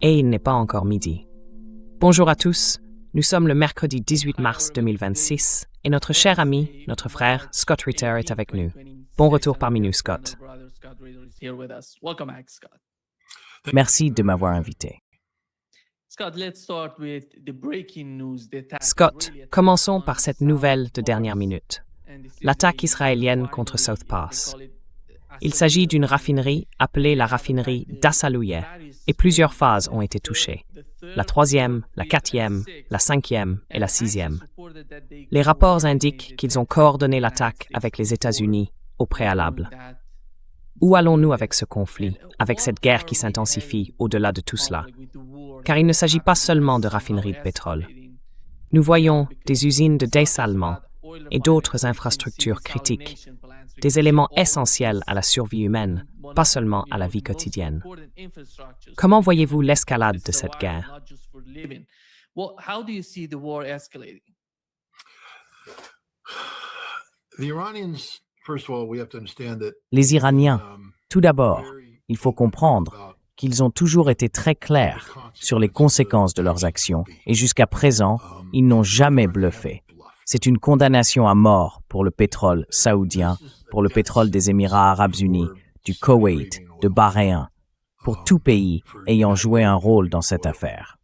Et il n'est pas encore midi. Bonjour à tous, nous sommes le mercredi 18 mars 2026 et notre cher ami, notre frère Scott Ritter est avec nous. Bon retour parmi nous, Scott. Merci de m'avoir invité. Scott, commençons par cette nouvelle de dernière minute. L'attaque israélienne contre South Pass. Il s'agit d'une raffinerie appelée la raffinerie d'Assalouye et plusieurs phases ont été touchées. La 3e, la 4e, la 5e et la 6e. Les rapports indiquent qu'ils ont coordonné l'attaque avec les États-Unis au préalable. Où allons-nous avec ce conflit, avec cette guerre qui s'intensifie au-delà de tout cela? Car il ne s'agit pas seulement de raffineries de pétrole. Nous voyons des usines de dessalement et d'autres infrastructures critiques, des éléments essentiels à la survie humaine, pas seulement à la vie quotidienne. Comment voyez-vous l'escalade de cette guerre? Les Iraniens, tout d'abord, il faut comprendre qu'ils ont toujours été très clairs sur les conséquences de leurs actions et jusqu'à présent, ils n'ont jamais bluffé. C'est une condamnation à mort pour le pétrole saoudien, pour le pétrole des Émirats arabes unis, du Koweït, de Bahreïn, pour tout pays ayant joué un rôle dans cette affaire.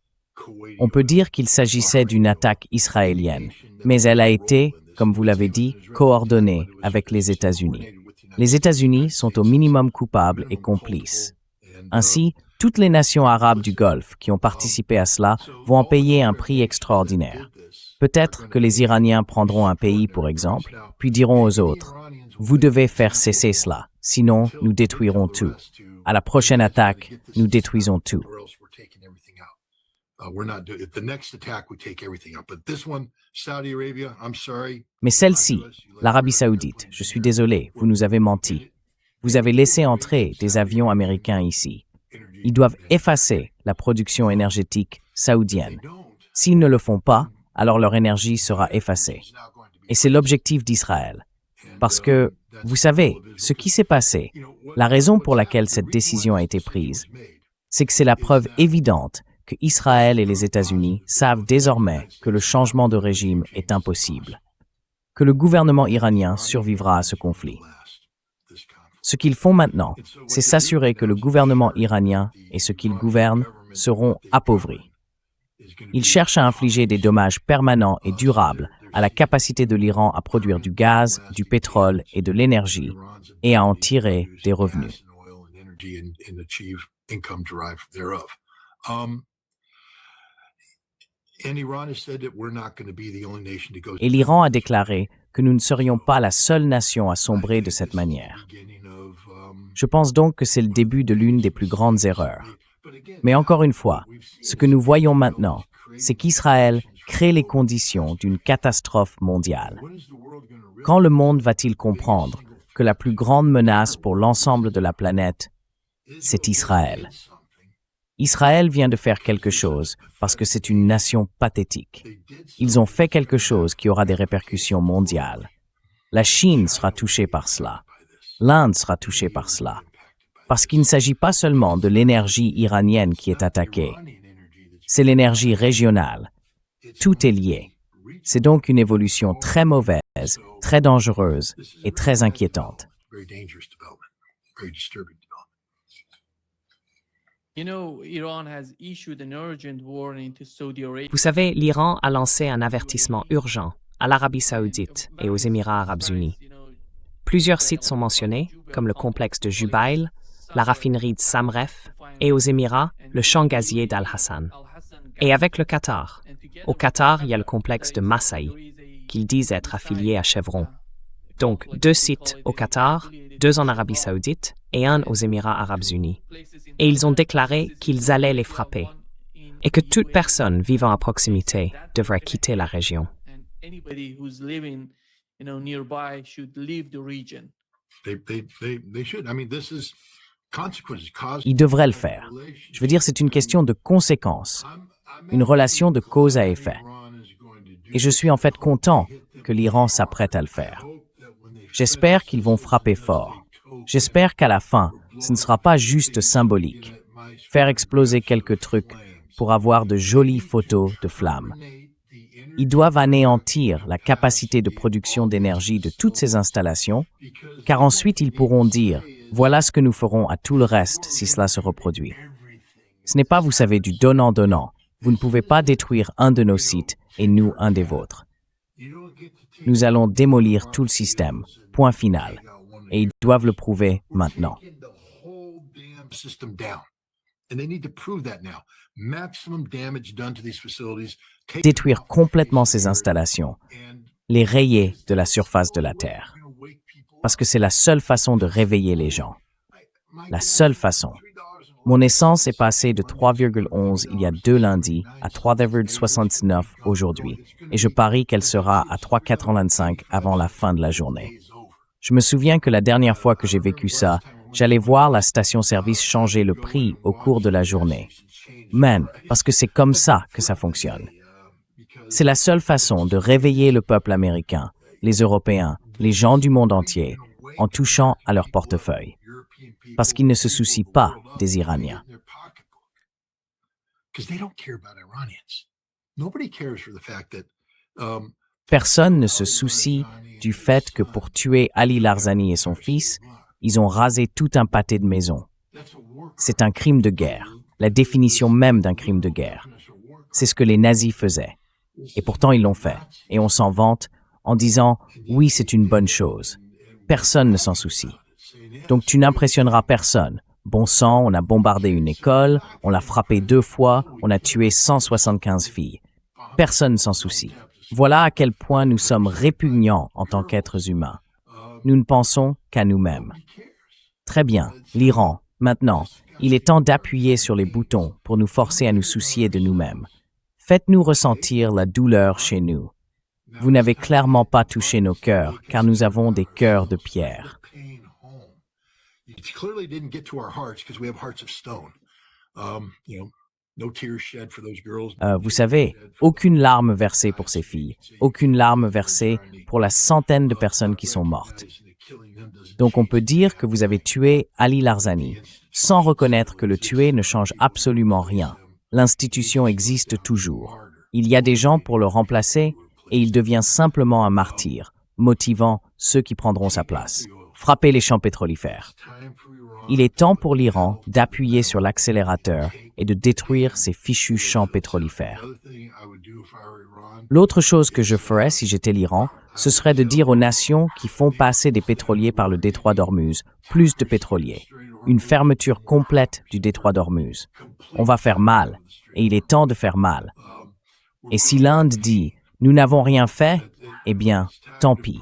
On peut dire qu'il s'agissait d'une attaque israélienne, mais elle a été, comme vous l'avez dit, coordonnée avec les États-Unis. Les États-Unis sont au minimum coupables et complices. Ainsi, toutes les nations arabes du Golfe qui ont participé à cela vont en payer un prix extraordinaire. Peut-être que les Iraniens prendront un pays, pour exemple, puis diront aux autres « Vous devez faire cesser cela, sinon nous détruirons tout. À la prochaine attaque, nous détruisons tout. » Mais celle-ci, l'Arabie saoudite, je suis désolé, vous nous avez menti. Vous avez laissé entrer des avions américains ici. Ils doivent effacer la production énergétique saoudienne. S'ils ne le font pas, alors leur énergie sera effacée. Et c'est l'objectif d'Israël. Parce que, vous savez, ce qui s'est passé, la raison pour laquelle cette décision a été prise, c'est que c'est la preuve évidente que Israël et les États-Unis savent désormais que le changement de régime est impossible, que le gouvernement iranien survivra à ce conflit. Ce qu'ils font maintenant, c'est s'assurer que le gouvernement iranien et ceux qu'il gouverne seront appauvris. Ils cherchent à infliger des dommages permanents et durables à la capacité de l'Iran à produire du gaz, du pétrole et de l'énergie et à en tirer des revenus. Et l'Iran a déclaré que nous ne serions pas la seule nation à sombrer de cette manière. Je pense donc que c'est le début de l'une des plus grandes erreurs. Mais encore une fois, ce que nous voyons maintenant, c'est qu'Israël crée les conditions d'une catastrophe mondiale. Quand le monde va-t-il comprendre que la plus grande menace pour l'ensemble de la planète, c'est Israël? Israël vient de faire quelque chose parce que c'est une nation pathétique. Ils ont fait quelque chose qui aura des répercussions mondiales. La Chine sera touchée par cela. L'Inde sera touchée par cela. Parce qu'il ne s'agit pas seulement de l'énergie iranienne qui est attaquée. C'est l'énergie régionale. Tout est lié. C'est donc une évolution très mauvaise, très dangereuse et très inquiétante. Vous savez, l'Iran a lancé un avertissement urgent à l'Arabie saoudite et aux Émirats arabes unis. Plusieurs sites sont mentionnés, comme le complexe de Jubail, la raffinerie de Samref et aux Émirats, le champ gazier d'Al-Hassan. Et avec le Qatar. Au Qatar, il y a le complexe de Massaï, qu'ils disent être affilié à Chevron. Donc, 2 sites au Qatar, 2 en Arabie saoudite et 1 aux Émirats arabes unis. Et ils ont déclaré qu'ils allaient les frapper et que toute personne vivant à proximité devrait quitter la région. Ils devraient le faire. Je veux dire, c'est une question de conséquences, une relation de cause à effet. Et je suis en fait content que l'Iran s'apprête à le faire. J'espère qu'ils vont frapper fort. J'espère qu'à la fin, ce ne sera pas juste symbolique. faire exploser quelques trucs pour avoir de jolies photos de flammes. Ils doivent anéantir la capacité de production d'énergie de toutes ces installations, car ensuite ils pourront dire « Voilà ce que nous ferons à tout le reste si cela se reproduit ». Ce n'est pas, vous savez, du donnant-donnant. Vous ne pouvez pas détruire un de nos sites et nous un des vôtres. Nous allons démolir tout le système, point final. Et ils doivent le prouver maintenant. Détruire complètement ces installations, les rayer de la surface de la Terre. Parce que c'est la seule façon de réveiller les gens. La seule façon. Mon essence est passée de 3,11 il y a 2 lundis à 3,69 aujourd'hui, et je parie qu'elle sera à 3,85 avant la fin de la journée. Je me souviens que la dernière fois que j'ai vécu ça, j'allais voir la station-service changer le prix au cours de la journée. Man, parce que c'est comme ça que ça fonctionne. C'est la seule façon de réveiller le peuple américain, les Européens, les gens du monde entier, en touchant à leur portefeuille. Parce qu'ils ne se soucient pas des Iraniens. Personne ne se soucie du fait que pour tuer Ali Larzani et son fils, ils ont rasé tout un pâté de maisons. C'est un crime de guerre, la définition même d'un crime de guerre. C'est ce que les nazis faisaient. Et pourtant ils l'ont fait. Et on s'en vante en disant « oui, c'est une bonne chose ». Personne ne s'en soucie. Donc tu n'impressionneras personne. Bon sang, on a bombardé une école, on l'a frappé 2 fois, on a tué 175 filles. Personne ne s'en soucie. Voilà à quel point nous sommes répugnants en tant qu'êtres humains. Nous ne pensons qu'à nous-mêmes. Très bien, l'Iran. Maintenant, il est temps d'appuyer sur les boutons pour nous forcer à nous soucier de nous-mêmes. Faites-nous ressentir la douleur chez nous. Vous n'avez clairement pas touché nos cœurs, car nous avons des cœurs de pierre. Vous savez, aucune larme versée pour ces filles, aucune larme versée pour la centaine de personnes qui sont mortes. Donc on peut dire que vous avez tué Ali Larzani, sans reconnaître que le tuer ne change absolument rien. L'institution existe toujours. Il y a des gens pour le remplacer et il devient simplement un martyr, motivant ceux qui prendront sa place. Frappez les champs pétrolifères. Il est temps pour l'Iran d'appuyer sur l'accélérateur et de détruire ces fichus champs pétrolifères. L'autre chose que je ferais si j'étais l'Iran, ce serait de dire aux nations qui font passer des pétroliers par le détroit d'Ormuz, plus de pétroliers. Une fermeture complète du détroit d'Ormuz. On va faire mal, et il est temps de faire mal. Et si l'Inde dit « nous n'avons rien fait », eh bien, tant pis.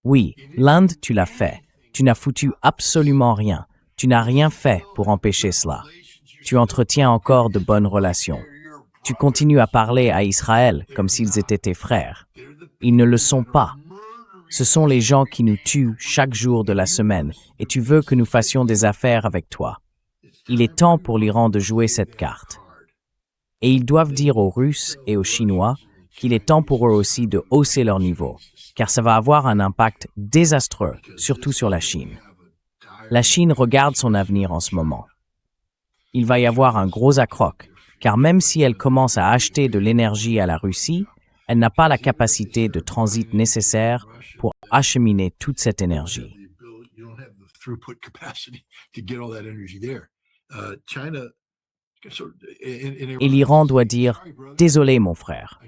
Oui, l'Inde, tu l'as fait. Tu n'as foutu absolument rien. Tu n'as rien fait pour empêcher cela. Tu entretiens encore de bonnes relations. Tu continues à parler à Israël comme s'ils étaient tes frères. Ils ne le sont pas. Ce sont les gens qui nous tuent chaque jour de la semaine et tu veux que nous fassions des affaires avec toi. Il est temps pour l'Iran de jouer cette carte. Et ils doivent dire aux Russes et aux Chinois qu'il est temps pour eux aussi de hausser leur niveau, car ça va avoir un impact désastreux, surtout sur la Chine. La Chine regarde son avenir en ce moment. Il va y avoir un gros accroc, car même si elle commence à acheter de l'énergie à la Russie, elle n'a pas la capacité de transit nécessaire pour acheminer toute cette énergie. Et l'Iran doit dire « Désolé mon frère,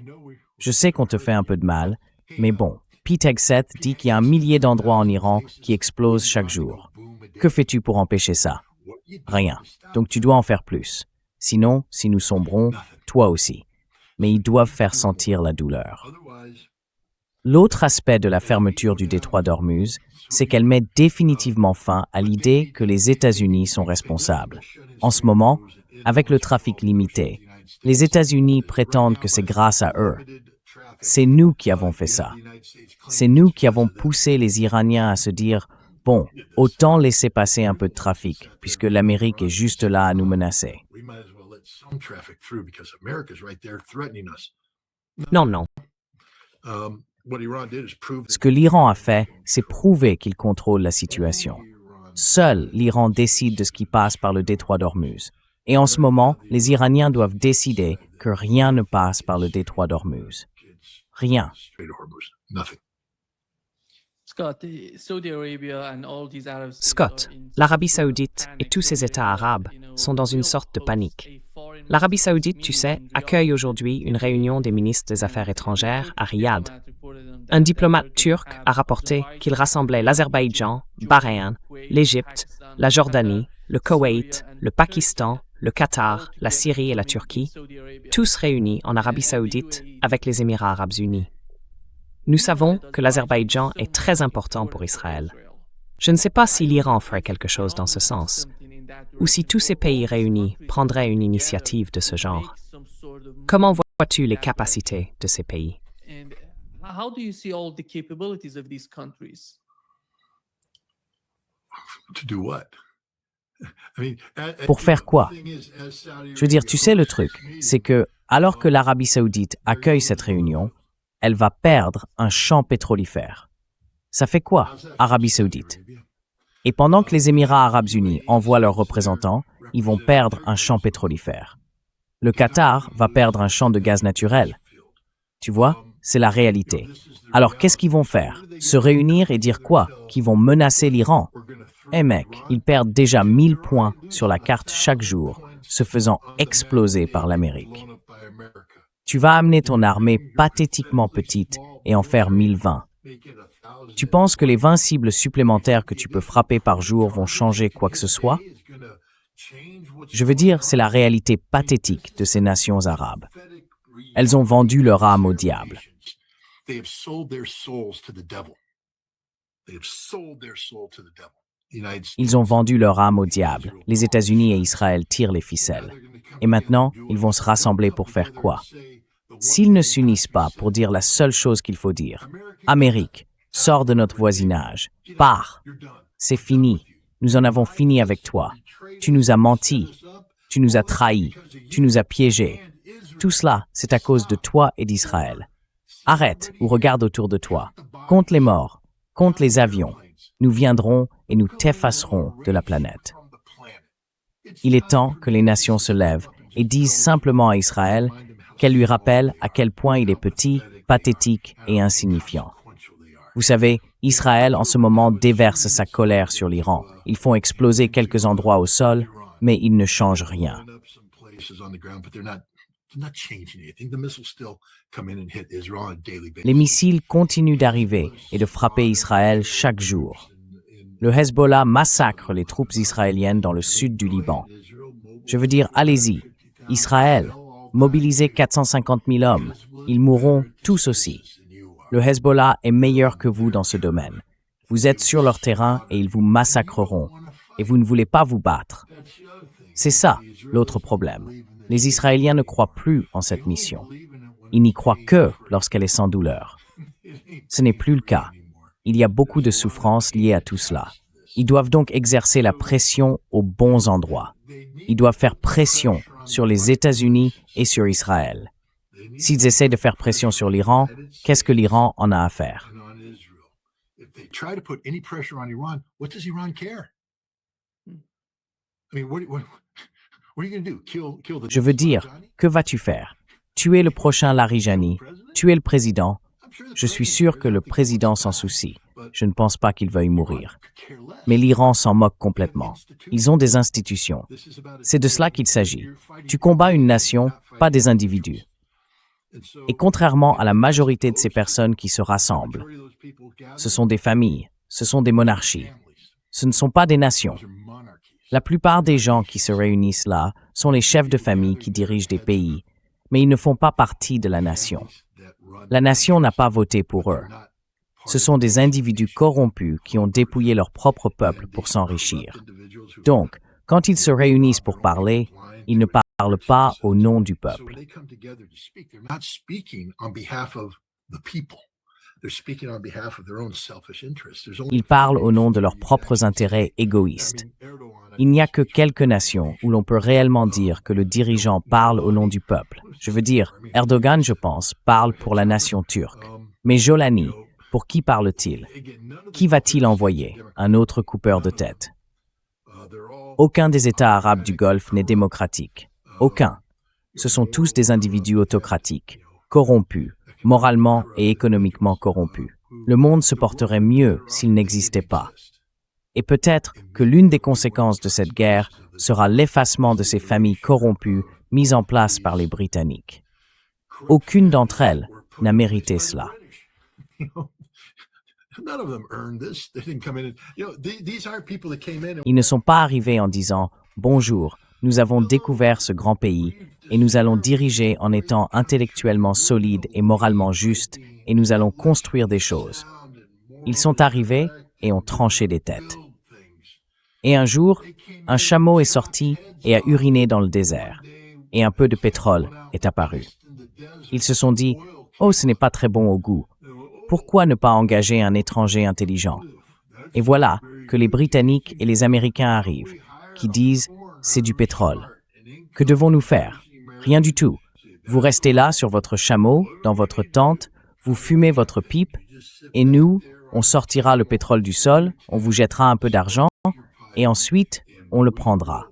je sais qu'on te fait un peu de mal, mais bon, Pete Hegseth dit qu'il y a 1 millier d'endroits en Iran qui explosent chaque jour. Que fais-tu pour empêcher ça? Rien. Donc tu dois en faire plus. Sinon, si nous sombrons, toi aussi. Mais ils doivent faire sentir la douleur. » L'autre aspect de la fermeture du détroit d'Ormuz, c'est qu'elle met définitivement fin à l'idée que les États-Unis sont responsables. En ce moment, avec le trafic limité, les États-Unis prétendent que c'est grâce à eux. C'est nous qui avons fait ça. C'est nous qui avons poussé les Iraniens à se dire « Bon, autant laisser passer un peu de trafic, puisque l'Amérique est juste là à nous menacer. » Non, non. Ce que l'Iran a fait, c'est prouver qu'il contrôle la situation. Seul l'Iran décide de ce qui passe par le détroit d'Ormuz. Et en ce moment, les Iraniens doivent décider que rien ne passe par le détroit d'Ormuz. Rien. Scott, l'Arabie saoudite et tous ces États arabes sont dans une sorte de panique. L'Arabie saoudite, tu sais, accueille aujourd'hui une réunion des ministres des Affaires étrangères à Riyad. Un diplomate turc a rapporté qu'il rassemblait l'Azerbaïdjan, Bahreïn, l'Égypte, la Jordanie, le Koweït, le Pakistan, le Qatar, la Syrie et la Turquie, tous réunis en Arabie saoudite avec les Émirats arabes unis. Nous savons que l'Azerbaïdjan est très important pour Israël. Je ne sais pas si l'Iran ferait quelque chose dans ce sens, ou si tous ces pays réunis prendraient une initiative de ce genre. Comment vois-tu les capacités de ces pays? Pour faire quoi? Je veux dire, tu sais le truc, c'est que, alors que l'Arabie saoudite accueille cette réunion, elle va perdre un champ pétrolifère. Ça fait quoi, Arabie saoudite? Et pendant que les Émirats arabes unis envoient leurs représentants, ils vont perdre un champ pétrolifère. Le Qatar va perdre un champ de gaz naturel. Tu vois, c'est la réalité. Alors qu'est-ce qu'ils vont faire? Se réunir et dire quoi? Qu'ils vont menacer l'Iran? Eh mec, ils perdent déjà 1000 points sur la carte chaque jour, se faisant exploser par l'Amérique. Tu vas amener ton armée pathétiquement petite et en faire 1020. Tu penses que les 20 cibles supplémentaires que tu peux frapper par jour vont changer quoi que ce soit? Je veux dire, c'est la réalité pathétique de ces nations arabes. Elles ont vendu leur âme au diable. Ils ont vendu leur âme au diable. Les États-Unis et Israël tirent les ficelles. Et maintenant, ils vont se rassembler pour faire quoi? S'ils ne s'unissent pas pour dire la seule chose qu'il faut dire, Amérique, sors de notre voisinage, pars. C'est fini. Nous en avons fini avec toi. Tu nous as menti. Tu nous as trahis. Tu nous as piégés. Tout cela, c'est à cause de toi et d'Israël. Arrête ou regarde autour de toi. Compte les morts. Compte les avions. Nous viendrons et nous t'effacerons de la planète. Il est temps que les nations se lèvent et disent simplement à Israël qu'elle lui rappelle à quel point il est petit, pathétique et insignifiant. Vous savez, Israël en ce moment déverse sa colère sur l'Iran. Ils font exploser quelques endroits au sol, mais ils ne changent rien. Les missiles continuent d'arriver et de frapper Israël chaque jour. Le Hezbollah massacre les troupes israéliennes dans le sud du Liban. Je veux dire, allez-y, Israël, mobilisez 450 000 hommes. Ils mourront tous aussi. Le Hezbollah est meilleur que vous dans ce domaine. Vous êtes sur leur terrain et ils vous massacreront. Et vous ne voulez pas vous battre. C'est ça, l'autre problème. Les Israéliens ne croient plus en cette mission. Ils n'y croient que lorsqu'elle est sans douleur. Ce n'est plus le cas. Il y a beaucoup de souffrances liées à tout cela. Ils doivent donc exercer la pression aux bons endroits. Ils doivent faire pression sur les États-Unis et sur Israël. S'ils essaient de faire pression sur l'Iran, qu'est-ce que l'Iran en a à faire? Je veux dire, que vas-tu faire? Tuer le prochain Larijani? Tuer le président? Je suis sûr que le président s'en soucie. Je ne pense pas qu'il veuille mourir. Mais l'Iran s'en moque complètement. Ils ont des institutions. C'est de cela qu'il s'agit. Tu combats une nation, pas des individus. Et contrairement à la majorité de ces personnes qui se rassemblent, ce sont des familles, ce sont des monarchies. Ce ne sont pas des nations. La plupart des gens qui se réunissent là sont les chefs de famille qui dirigent des pays, mais ils ne font pas partie de la nation. La nation n'a pas voté pour eux. Ce sont des individus corrompus qui ont dépouillé leur propre peuple pour s'enrichir. Donc, quand ils se réunissent pour parler, ils ne parlent pas au nom du peuple. Ils parlent au nom de leurs propres intérêts égoïstes. Il n'y a que quelques nations où l'on peut réellement dire que le dirigeant parle au nom du peuple. Je veux dire, Erdogan, je pense, parle pour la nation turque. Mais Jolani, pour qui parle-t-il? Qui va-t-il envoyer? Un autre coupeur de tête? Aucun des États arabes du Golfe n'est démocratique. Aucun. Ce sont tous des individus autocratiques, corrompus, moralement et économiquement corrompus. Le monde se porterait mieux s'il n'existait pas. Et peut-être que l'une des conséquences de cette guerre sera l'effacement de ces familles corrompues mises en place par les Britanniques. Aucune d'entre elles n'a mérité cela. Ils ne sont pas arrivés en disant « Bonjour, nous avons découvert ce grand pays et nous allons diriger en étant intellectuellement solides et moralement justes et nous allons construire des choses. » Ils sont arrivés et ont tranché des têtes. Et un jour, un chameau est sorti et a uriné dans le désert, et un peu de pétrole est apparu. Ils se sont dit « Oh, ce n'est pas très bon au goût. Pourquoi ne pas engager un étranger intelligent ?» Et voilà que les Britanniques et les Américains arrivent, qui disent « C'est du pétrole. Que devons-nous faire? Rien du tout. Vous restez là sur votre chameau, dans votre tente, vous fumez votre pipe, et nous, on sortira le pétrole du sol, on vous jettera un peu d'argent, et ensuite, on le prendra. »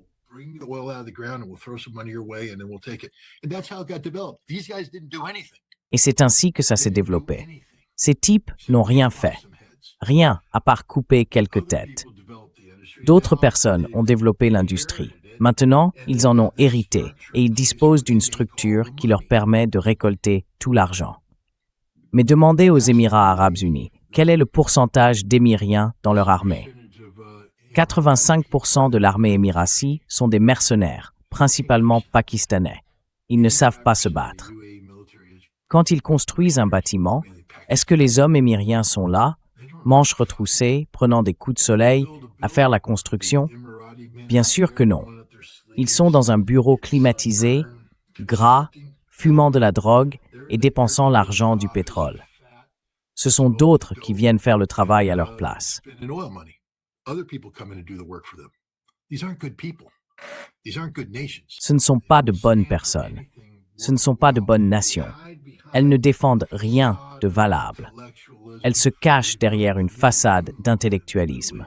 Et c'est ainsi que ça s'est développé. Ces types n'ont rien fait. Rien à part couper quelques têtes. D'autres personnes ont développé l'industrie. Maintenant, ils en ont hérité et ils disposent d'une structure qui leur permet de récolter tout l'argent. Mais demandez aux Émirats arabes unis, quel est le pourcentage d'Émiriens dans leur armée? 85% de l'armée émiratie sont des mercenaires, principalement pakistanais. Ils ne savent pas se battre. Quand ils construisent un bâtiment, est-ce que les hommes émiriens sont là, manches retroussées, prenant des coups de soleil, à faire la construction? Bien sûr que non. Ils sont dans un bureau climatisé, gras, fumant de la drogue et dépensant l'argent du pétrole. Ce sont d'autres qui viennent faire le travail à leur place. Ce ne sont pas de bonnes personnes. Ce ne sont pas de bonnes nations. Elles ne défendent rien de valable. Elles se cachent derrière une façade d'intellectualisme.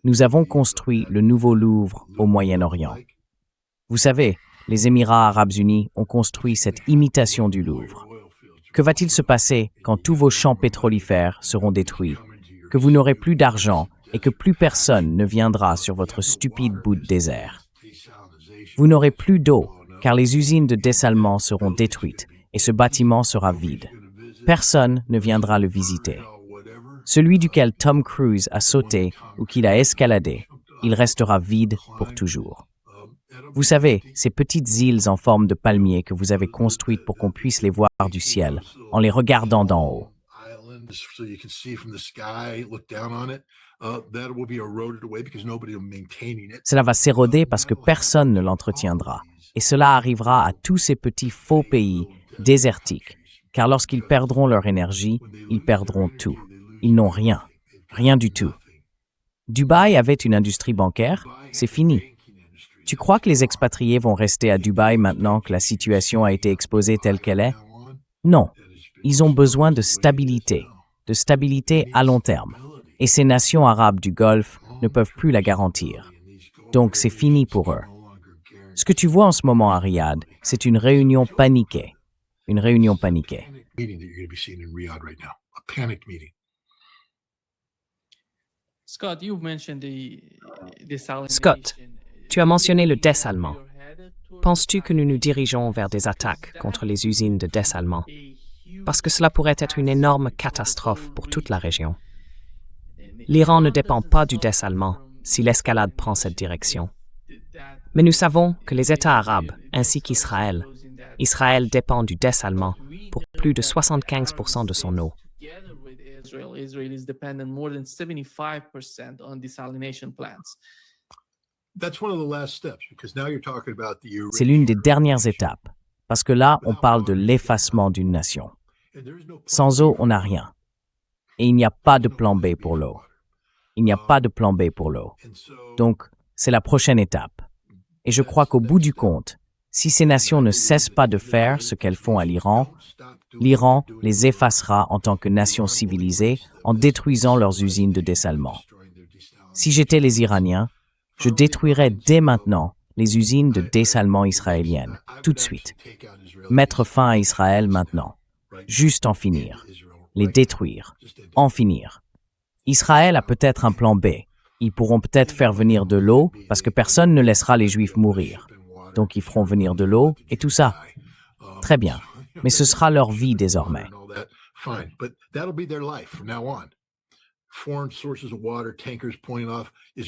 Nous avons construit le nouveau Louvre au Moyen-Orient. Vous savez, les Émirats arabes unis ont construit cette imitation du Louvre. Que va-t-il se passer quand tous vos champs pétrolifères seront détruits, que vous n'aurez plus d'argent et que plus personne ne viendra sur votre stupide bout de désert? Vous n'aurez plus d'eau, car les usines de dessalement seront détruites et ce bâtiment sera vide. Personne ne viendra le visiter. Celui duquel Tom Cruise a sauté ou qu'il a escaladé, il restera vide pour toujours. Vous savez, ces petites îles en forme de palmiers que vous avez construites pour qu'on puisse les voir du ciel, en les regardant d'en haut. Cela va s'éroder parce que personne ne l'entretiendra. Et cela arrivera à tous ces petits faux pays désertiques, car lorsqu'ils perdront leur énergie, ils perdront tout. Ils n'ont rien, rien du tout. Dubaï avait une industrie bancaire, c'est fini. Tu crois que les expatriés vont rester à Dubaï maintenant que la situation a été exposée telle qu'elle est? Non, ils ont besoin de stabilité à long terme. Et ces nations arabes du Golfe ne peuvent plus la garantir. Donc c'est fini pour eux. Ce que tu vois en ce moment à Riyad, c'est une réunion paniquée. Une réunion paniquée. Scott, tu as mentionné le dessalement. Penses-tu que nous nous dirigeons vers des attaques contre les usines de dessalement? Parce que cela pourrait être une énorme catastrophe pour toute la région. L'Iran ne dépend pas du dessalement si l'escalade prend cette direction. Mais nous savons que les États arabes, ainsi qu'Israël, Israël dépend du dessalement pour plus de 75% de son eau. C'est l'une des dernières étapes, parce que là, on parle de l'effacement d'une nation. Sans eau, on n'a rien. Et il n'y a pas de plan B pour l'eau. Il n'y a pas de plan B pour l'eau. Donc, c'est la prochaine étape. Et je crois qu'au bout du compte, Si ces nations ne cessent pas de faire ce qu'elles font à l'Iran les effacera en tant que nation civilisée en détruisant leurs usines de dessalement. Si j'étais les Iraniens, je détruirais dès maintenant les usines de dessalement israéliennes, tout de suite. Mettre fin à Israël maintenant. Juste en finir. Les détruire. En finir. Israël a peut-être un plan B. Ils pourront peut-être faire venir de l'eau parce que personne ne laissera les Juifs mourir. Donc ils feront venir de l'eau et tout ça. Très bien. Mais ce sera leur vie désormais.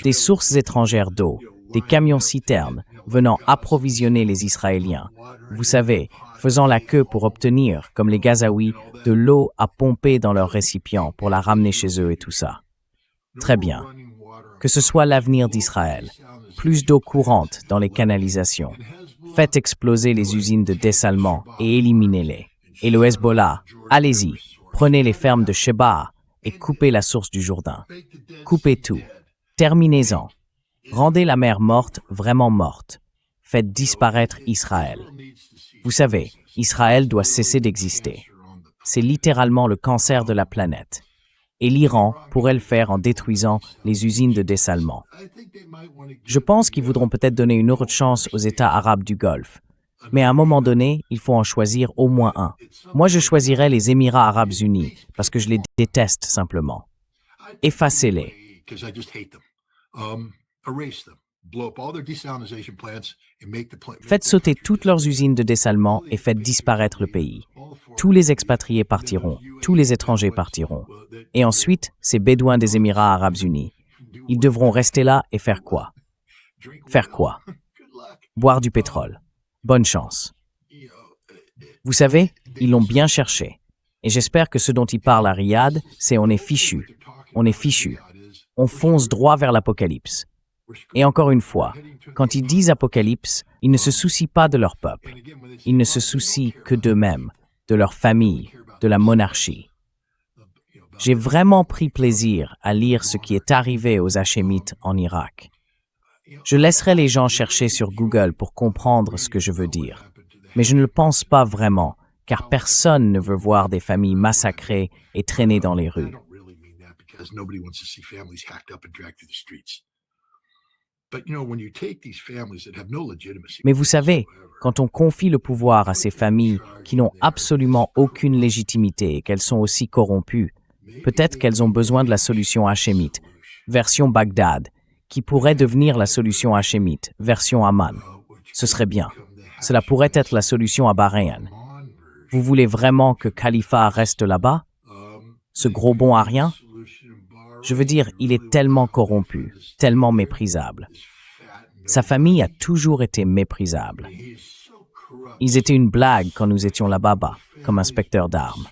Des sources étrangères d'eau, des camions-citernes venant approvisionner les Israéliens. Vous savez, faisant la queue pour obtenir, comme les Gazaouis, de l'eau à pomper dans leurs récipients pour la ramener chez eux et tout ça. Très bien. Que ce soit l'avenir d'Israël. Plus d'eau courante dans les canalisations. Faites exploser les usines de dessalement et éliminez-les. Et le Hezbollah, allez-y, prenez les fermes de Sheba et coupez la source du Jourdain. Coupez tout. Terminez-en. Rendez la mer morte vraiment morte. Faites disparaître Israël. Vous savez, Israël doit cesser d'exister. C'est littéralement le cancer de la planète. Et l'Iran pourrait le faire en détruisant les usines de dessalement. Je pense qu'ils voudront peut-être donner une autre chance aux États arabes du Golfe. Mais à un moment donné, il faut en choisir au moins un. Moi, je choisirais les Émirats arabes unis, parce que je les déteste simplement. Effacez-les. Faites sauter toutes leurs usines de dessalement et faites disparaître le pays. Tous les expatriés partiront, tous les étrangers partiront. Et ensuite, ces Bédouins des Émirats arabes unis. Ils devront rester là et faire quoi? Faire quoi? Boire du pétrole. Bonne chance. Vous savez, ils l'ont bien cherché. Et j'espère que ce dont ils parlent à Riyad, c'est on est fichu. On est fichu. On fonce droit vers l'apocalypse. Et encore une fois, quand ils disent apocalypse, ils ne se soucient pas de leur peuple. Ils ne se soucient que d'eux-mêmes, de leur famille, de la monarchie. J'ai vraiment pris plaisir à lire ce qui est arrivé aux Hachémites en Irak. Je laisserai les gens chercher sur Google pour comprendre ce que je veux dire. Mais je ne le pense pas vraiment, car personne ne veut voir des familles massacrées et traînées dans les rues. Mais vous savez, quand on confie le pouvoir à ces familles qui n'ont absolument aucune légitimité et qu'elles sont aussi corrompues, peut-être qu'elles ont besoin de la solution hachémite, version Bagdad, qui pourrait devenir la solution hachémite, version Amman. Ce serait bien. Cela pourrait être la solution à Bahreïn. Vous voulez vraiment que Khalifa reste là-bas? Ce gros bon à rien? Je veux dire, il est tellement corrompu, tellement méprisable. Sa famille a toujours été méprisable. Ils étaient une blague quand nous étions là-bas, comme inspecteurs d'armes.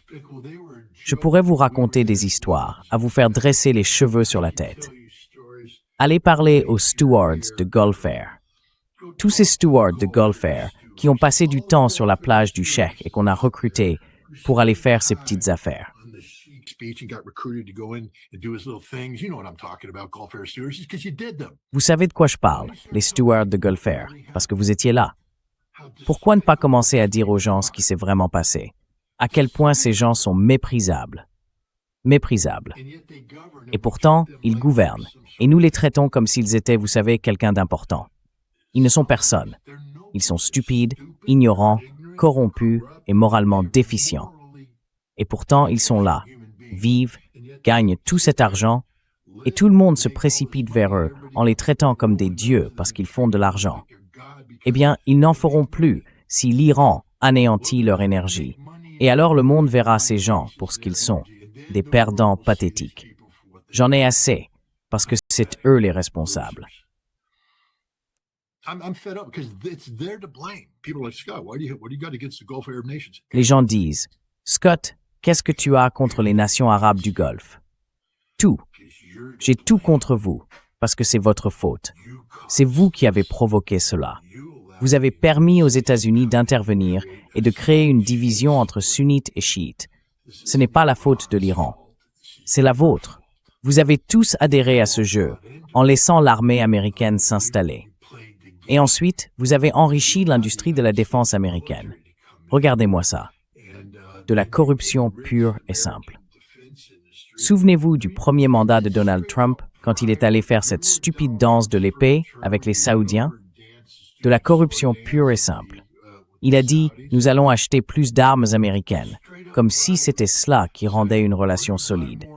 Je pourrais vous raconter des histoires, à vous faire dresser les cheveux sur la tête. Allez parler aux stewards de Gulf Air. Tous ces stewards de Gulf Air qui ont passé du temps sur la plage du Cheikh et qu'on a recrutés pour aller faire ces petites affaires. Vous savez de quoi je parle, les stewards de Gulf Air, parce que vous étiez là. Pourquoi ne pas commencer à dire aux gens ce qui s'est vraiment passé? À quel point ces gens sont méprisables. Méprisables. Et pourtant, ils gouvernent, et nous les traitons comme s'ils étaient, vous savez, quelqu'un d'important. Ils ne sont personne. Ils sont stupides, ignorants, corrompus et moralement déficients. Et pourtant, ils sont là, vivent, gagnent tout cet argent, et tout le monde se précipite vers eux en les traitant comme des dieux parce qu'ils font de l'argent. Eh bien, ils n'en feront plus si l'Iran anéantit leur énergie. Et alors le monde verra ces gens pour ce qu'ils sont, des perdants pathétiques. J'en ai assez, parce que c'est eux les responsables. Les gens disent, Scott, qu'est-ce que tu as contre les nations arabes du Golfe? Tout. J'ai tout contre vous, parce que c'est votre faute. C'est vous qui avez provoqué cela. Vous avez permis aux États-Unis d'intervenir et de créer une division entre sunnites et chiites. Ce n'est pas la faute de l'Iran. C'est la vôtre. Vous avez tous adhéré à ce jeu, en laissant l'armée américaine s'installer. Et ensuite, vous avez enrichi l'industrie de la défense américaine. Regardez-moi ça. De la corruption pure et simple. Souvenez-vous du premier mandat de Donald Trump quand il est allé faire cette stupide danse de l'épée avec les Saoudiens? De la corruption pure et simple. Il a dit « Nous allons acheter plus d'armes américaines », comme si c'était cela qui rendait une relation solide.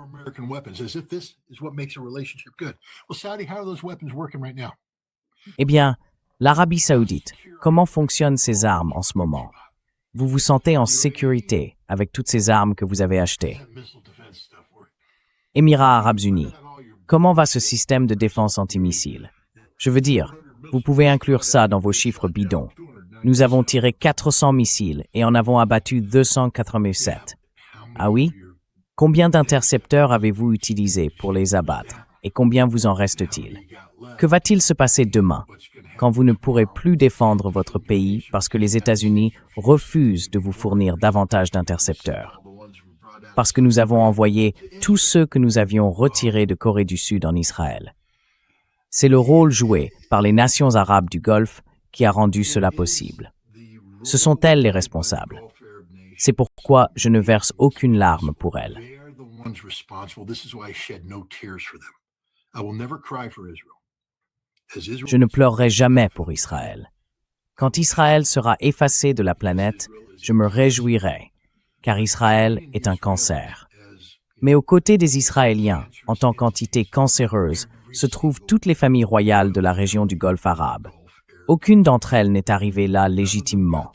Eh bien, l'Arabie saoudite, comment fonctionnent ces armes en ce moment? Vous vous sentez en sécurité avec toutes ces armes que vous avez achetées? Émirats arabes unis, comment va ce système de défense antimissile? Je veux dire, vous pouvez inclure ça dans vos chiffres bidons. Nous avons tiré 400 missiles et en avons abattu 287. Ah oui? Combien d'intercepteurs avez-vous utilisés pour les abattre et combien vous en reste-t-il? Que va-t-il se passer demain, quand vous ne pourrez plus défendre votre pays parce que les États-Unis refusent de vous fournir davantage d'intercepteurs? Parce que nous avons envoyé tous ceux que nous avions retirés de Corée du Sud en Israël. C'est le rôle joué par les nations arabes du Golfe qui a rendu cela possible. Ce sont elles les responsables. C'est pourquoi je ne verse aucune larme pour elles. Je ne pleurerai jamais pour Israël. Quand Israël sera effacé de la planète, je me réjouirai, car Israël est un cancer. Mais aux côtés des Israéliens, en tant qu'entité cancéreuse, se trouvent toutes les familles royales de la région du Golfe arabe. Aucune d'entre elles n'est arrivée là légitimement.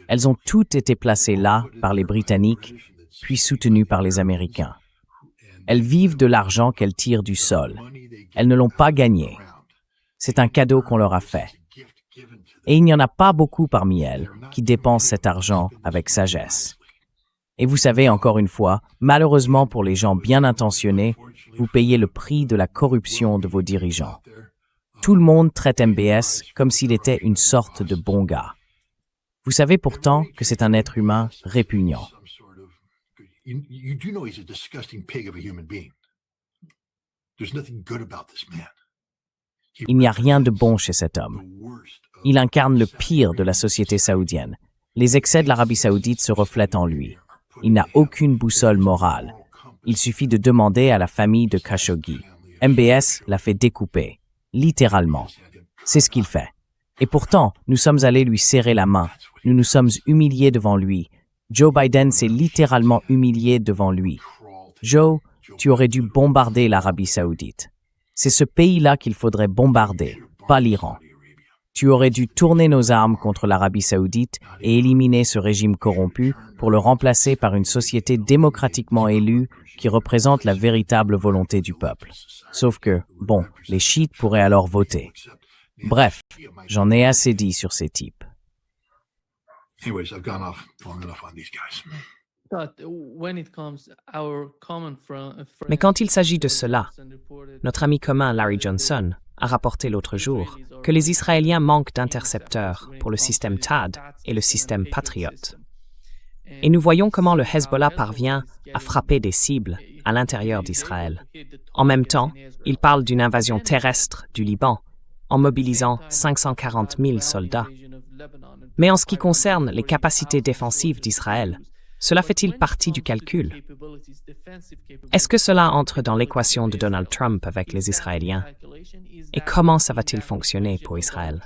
Elles ont toutes été placées là par les Britanniques, puis soutenues par les Américains. Elles vivent de l'argent qu'elles tirent du sol. Elles ne l'ont pas gagné. C'est un cadeau qu'on leur a fait. Et il n'y en a pas beaucoup parmi elles qui dépensent cet argent avec sagesse. Et vous savez, encore une fois, malheureusement pour les gens bien intentionnés, vous payez le prix de la corruption de vos dirigeants. Tout le monde traite MBS comme s'il était une sorte de bon gars. Vous savez pourtant que c'est un être humain répugnant. Il n'y a rien de bon chez cet homme. Il incarne le pire de la société saoudienne. Les excès de l'Arabie saoudite se reflètent en lui. Il n'a aucune boussole morale. Il suffit de demander à la famille de Khashoggi. MBS l'a fait découper, littéralement. C'est ce qu'il fait. Et pourtant, nous sommes allés lui serrer la main. Nous nous sommes humiliés devant lui. Joe Biden s'est littéralement humilié devant lui. Joe, tu aurais dû bombarder l'Arabie saoudite. C'est ce pays-là qu'il faudrait bombarder, pas l'Iran. Tu aurais dû tourner nos armes contre l'Arabie saoudite et éliminer ce régime corrompu pour le remplacer par une société démocratiquement élue qui représente la véritable volonté du peuple. Sauf que, bon, les chiites pourraient alors voter. Bref, j'en ai assez dit sur ces types. Mais quand il s'agit de cela, notre ami commun Larry Johnson a rapporté l'autre jour que les Israéliens manquent d'intercepteurs pour le système THAAD et le système Patriot. Et nous voyons comment le Hezbollah parvient à frapper des cibles à l'intérieur d'Israël. En même temps, il parle d'une invasion terrestre du Liban en mobilisant 540 000 soldats. Mais en ce qui concerne les capacités défensives d'Israël, cela fait-il partie du calcul? Est-ce que cela entre dans l'équation de Donald Trump avec les Israéliens? Et comment ça va-t-il fonctionner pour Israël?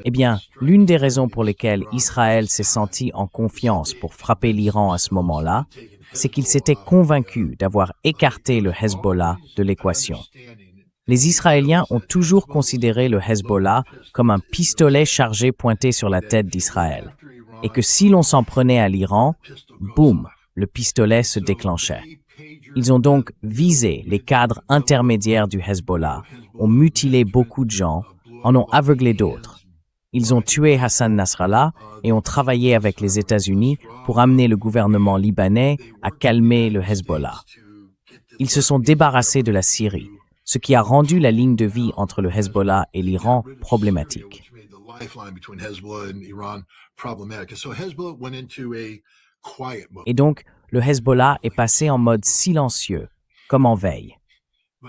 Eh bien, l'une des raisons pour lesquelles Israël s'est senti en confiance pour frapper l'Iran à ce moment-là, c'est qu'il s'était convaincu d'avoir écarté le Hezbollah de l'équation. Les Israéliens ont toujours considéré le Hezbollah comme un pistolet chargé pointé sur la tête d'Israël, et que si l'on s'en prenait à l'Iran, boum, le pistolet se déclenchait. Ils ont donc visé les cadres intermédiaires du Hezbollah, ont mutilé beaucoup de gens, en ont aveuglé d'autres. Ils ont tué Hassan Nasrallah et ont travaillé avec les États-Unis pour amener le gouvernement libanais à calmer le Hezbollah. Ils se sont débarrassés de la Syrie, ce qui a rendu la ligne de vie entre le Hezbollah et l'Iran problématique. Et donc, le Hezbollah est passé en mode silencieux, comme en veille.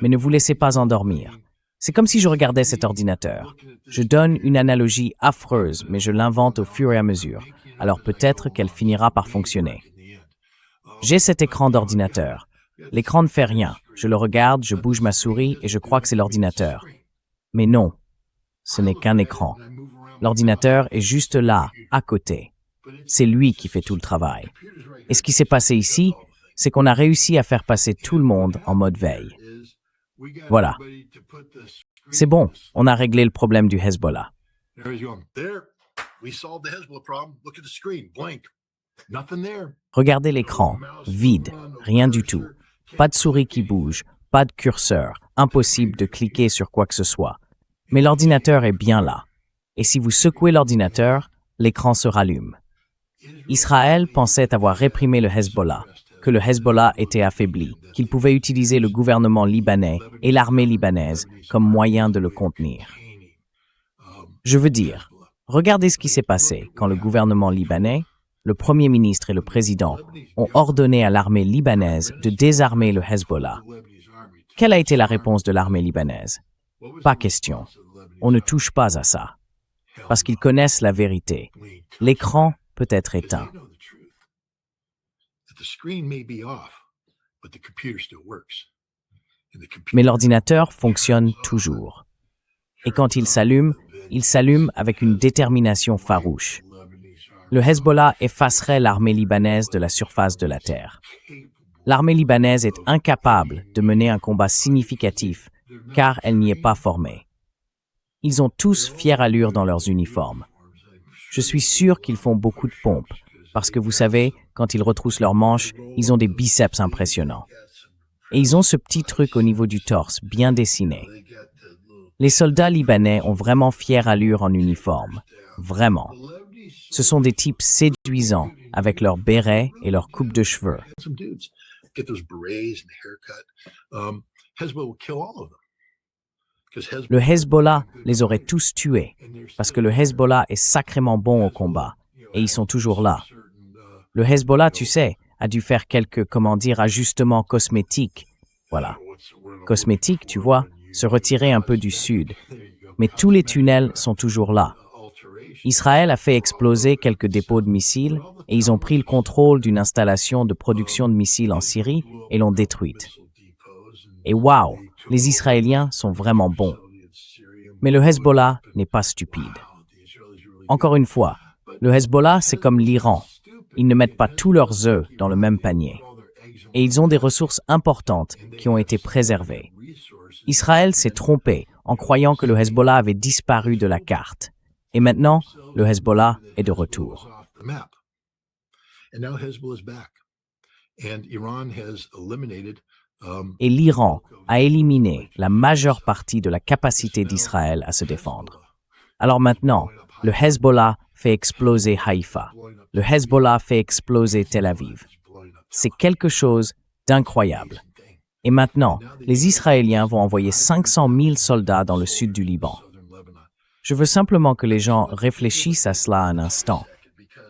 Mais ne vous laissez pas endormir. C'est comme si je regardais cet ordinateur. Je donne une analogie affreuse, mais je l'invente au fur et à mesure. Alors peut-être qu'elle finira par fonctionner. J'ai cet écran d'ordinateur. L'écran ne fait rien. Je le regarde, je bouge ma souris et je crois que c'est l'ordinateur. Mais non, ce n'est qu'un écran. L'ordinateur est juste là, à côté. C'est lui qui fait tout le travail. Et ce qui s'est passé ici, c'est qu'on a réussi à faire passer tout le monde en mode veille. Voilà. C'est bon, on a réglé le problème du Hezbollah. Regardez l'écran, vide, rien du tout. Pas de souris qui bouge, pas de curseur, impossible de cliquer sur quoi que ce soit. Mais l'ordinateur est bien là. Et si vous secouez l'ordinateur, l'écran se rallume. Israël pensait avoir réprimé le Hezbollah, que le Hezbollah était affaibli, qu'il pouvait utiliser le gouvernement libanais et l'armée libanaise comme moyen de le contenir. Je veux dire, regardez ce qui s'est passé quand le gouvernement libanais, le Premier ministre et le président ont ordonné à l'armée libanaise de désarmer le Hezbollah. Quelle a été la réponse de l'armée libanaise? Pas question. On ne touche pas à ça. Parce qu'ils connaissent la vérité. L'écran peut être éteint. Mais l'ordinateur fonctionne toujours. Et quand il s'allume avec une détermination farouche. Le Hezbollah effacerait l'armée libanaise de la surface de la terre. L'armée libanaise est incapable de mener un combat significatif car elle n'y est pas formée. Ils ont tous fière allure dans leurs uniformes. Je suis sûr qu'ils font beaucoup de pompes, parce que vous savez, quand ils retroussent leurs manches, ils ont des biceps impressionnants. Et ils ont ce petit truc au niveau du torse, bien dessiné. Les soldats libanais ont vraiment fière allure en uniforme. Vraiment. Ce sont des types séduisants, avec leurs bérets et leurs coupes de cheveux. Le Hezbollah les aurait tous tués, parce que le Hezbollah est sacrément bon au combat, et ils sont toujours là. Le Hezbollah, tu sais, a dû faire quelques, ajustements cosmétiques. Voilà. Cosmétiques, tu vois, se retirer un peu du sud. Mais tous les tunnels sont toujours là. Israël a fait exploser quelques dépôts de missiles, et ils ont pris le contrôle d'une installation de production de missiles en Syrie et l'ont détruite. Et waouh, les Israéliens sont vraiment bons. Mais le Hezbollah n'est pas stupide. Encore une fois, le Hezbollah, c'est comme l'Iran. Ils ne mettent pas tous leurs œufs dans le même panier. Et ils ont des ressources importantes qui ont été préservées. Israël s'est trompé en croyant que le Hezbollah avait disparu de la carte. Et maintenant, le Hezbollah est de retour. Et l'Iran a éliminé la majeure partie de la capacité d'Israël à se défendre. Alors maintenant, le Hezbollah fait exploser Haïfa. Le Hezbollah fait exploser Tel Aviv. C'est quelque chose d'incroyable. Et maintenant, les Israéliens vont envoyer 500 000 soldats dans le sud du Liban. Je veux simplement que les gens réfléchissent à cela un instant,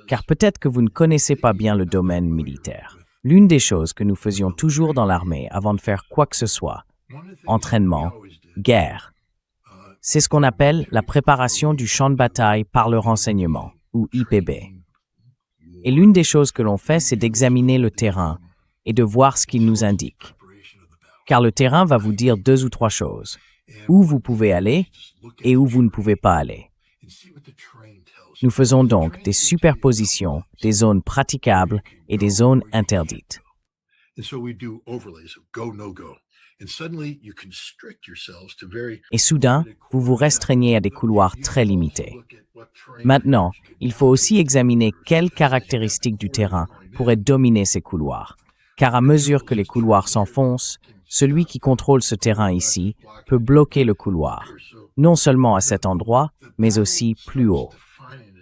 car peut-être que vous ne connaissez pas bien le domaine militaire. L'une des choses que nous faisions toujours dans l'armée avant de faire quoi que ce soit, entraînement, guerre, c'est ce qu'on appelle la préparation du champ de bataille par le renseignement, ou IPB. Et l'une des choses que l'on fait, c'est d'examiner le terrain et de voir ce qu'il nous indique. Car le terrain va vous dire 2 ou 3 choses. Où vous pouvez aller et où vous ne pouvez pas aller. Nous faisons donc des superpositions, des zones praticables et des zones interdites. Et soudain, vous vous restreignez à des couloirs très limités. Maintenant, il faut aussi examiner quelles caractéristiques du terrain pourraient dominer ces couloirs. Car à mesure que les couloirs s'enfoncent, celui qui contrôle ce terrain ici peut bloquer le couloir, non seulement à cet endroit, mais aussi plus haut.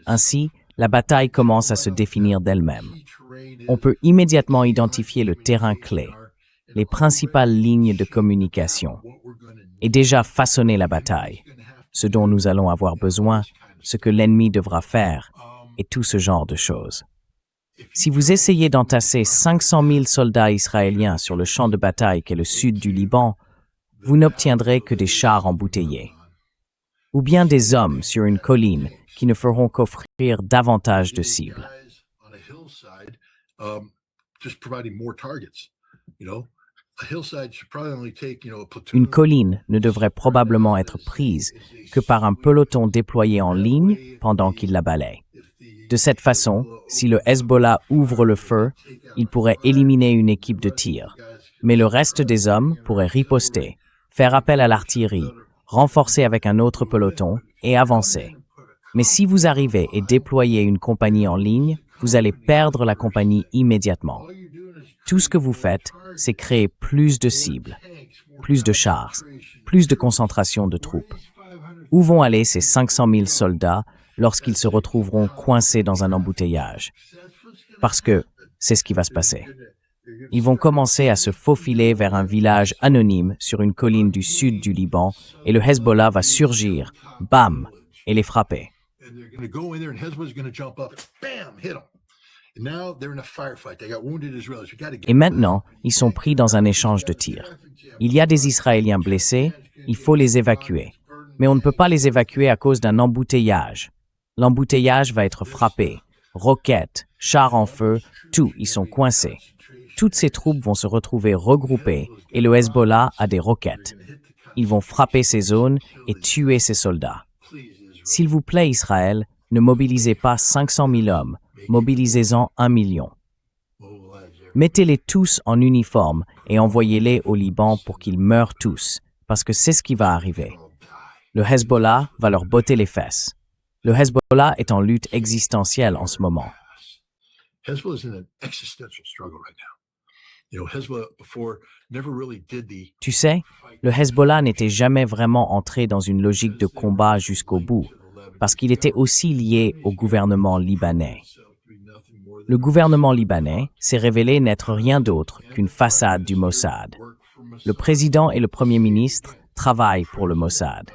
Ainsi, la bataille commence à se définir d'elle-même. On peut immédiatement identifier le terrain clé, les principales lignes de communication, et déjà façonner la bataille, ce dont nous allons avoir besoin, ce que l'ennemi devra faire, et tout ce genre de choses. Si vous essayez d'entasser 500 000 soldats israéliens sur le champ de bataille qu'est le sud du Liban, vous n'obtiendrez que des chars embouteillés. Ou bien des hommes sur une colline qui ne feront qu'offrir davantage de cibles. Une colline ne devrait probablement être prise que par un peloton déployé en ligne pendant qu'il la balaie. De cette façon, si le Hezbollah ouvre le feu, il pourrait éliminer une équipe de tir. Mais le reste des hommes pourrait riposter, faire appel à l'artillerie, renforcer avec un autre peloton et avancer. Mais si vous arrivez et déployez une compagnie en ligne, vous allez perdre la compagnie immédiatement. Tout ce que vous faites, c'est créer plus de cibles, plus de chars, plus de concentration de troupes. Où vont aller ces 500 000 soldats lorsqu'ils se retrouveront coincés dans un embouteillage? Parce que c'est ce qui va se passer. Ils vont commencer à se faufiler vers un village anonyme sur une colline du sud du Liban et le Hezbollah va surgir, bam, et les frapper. Et maintenant, ils sont pris dans un échange de tirs. Il y a des Israéliens blessés, il faut les évacuer. Mais on ne peut pas les évacuer à cause d'un embouteillage. L'embouteillage va être frappé. Roquettes, chars en feu, tout, ils sont coincés. Toutes ces troupes vont se retrouver regroupées et le Hezbollah a des roquettes. Ils vont frapper ces zones et tuer ces soldats. S'il vous plaît, Israël, ne mobilisez pas 500 000 hommes, mobilisez-en 1 million. Mettez-les tous en uniforme et envoyez-les au Liban pour qu'ils meurent tous, parce que c'est ce qui va arriver. Le Hezbollah va leur botter les fesses. Le Hezbollah est en lutte existentielle en ce moment. Tu sais, le Hezbollah n'était jamais vraiment entré dans une logique de combat jusqu'au bout, parce qu'il était aussi lié au gouvernement libanais. Le gouvernement libanais s'est révélé n'être rien d'autre qu'une façade du Mossad. Le président et le premier ministre travaillent pour le Mossad.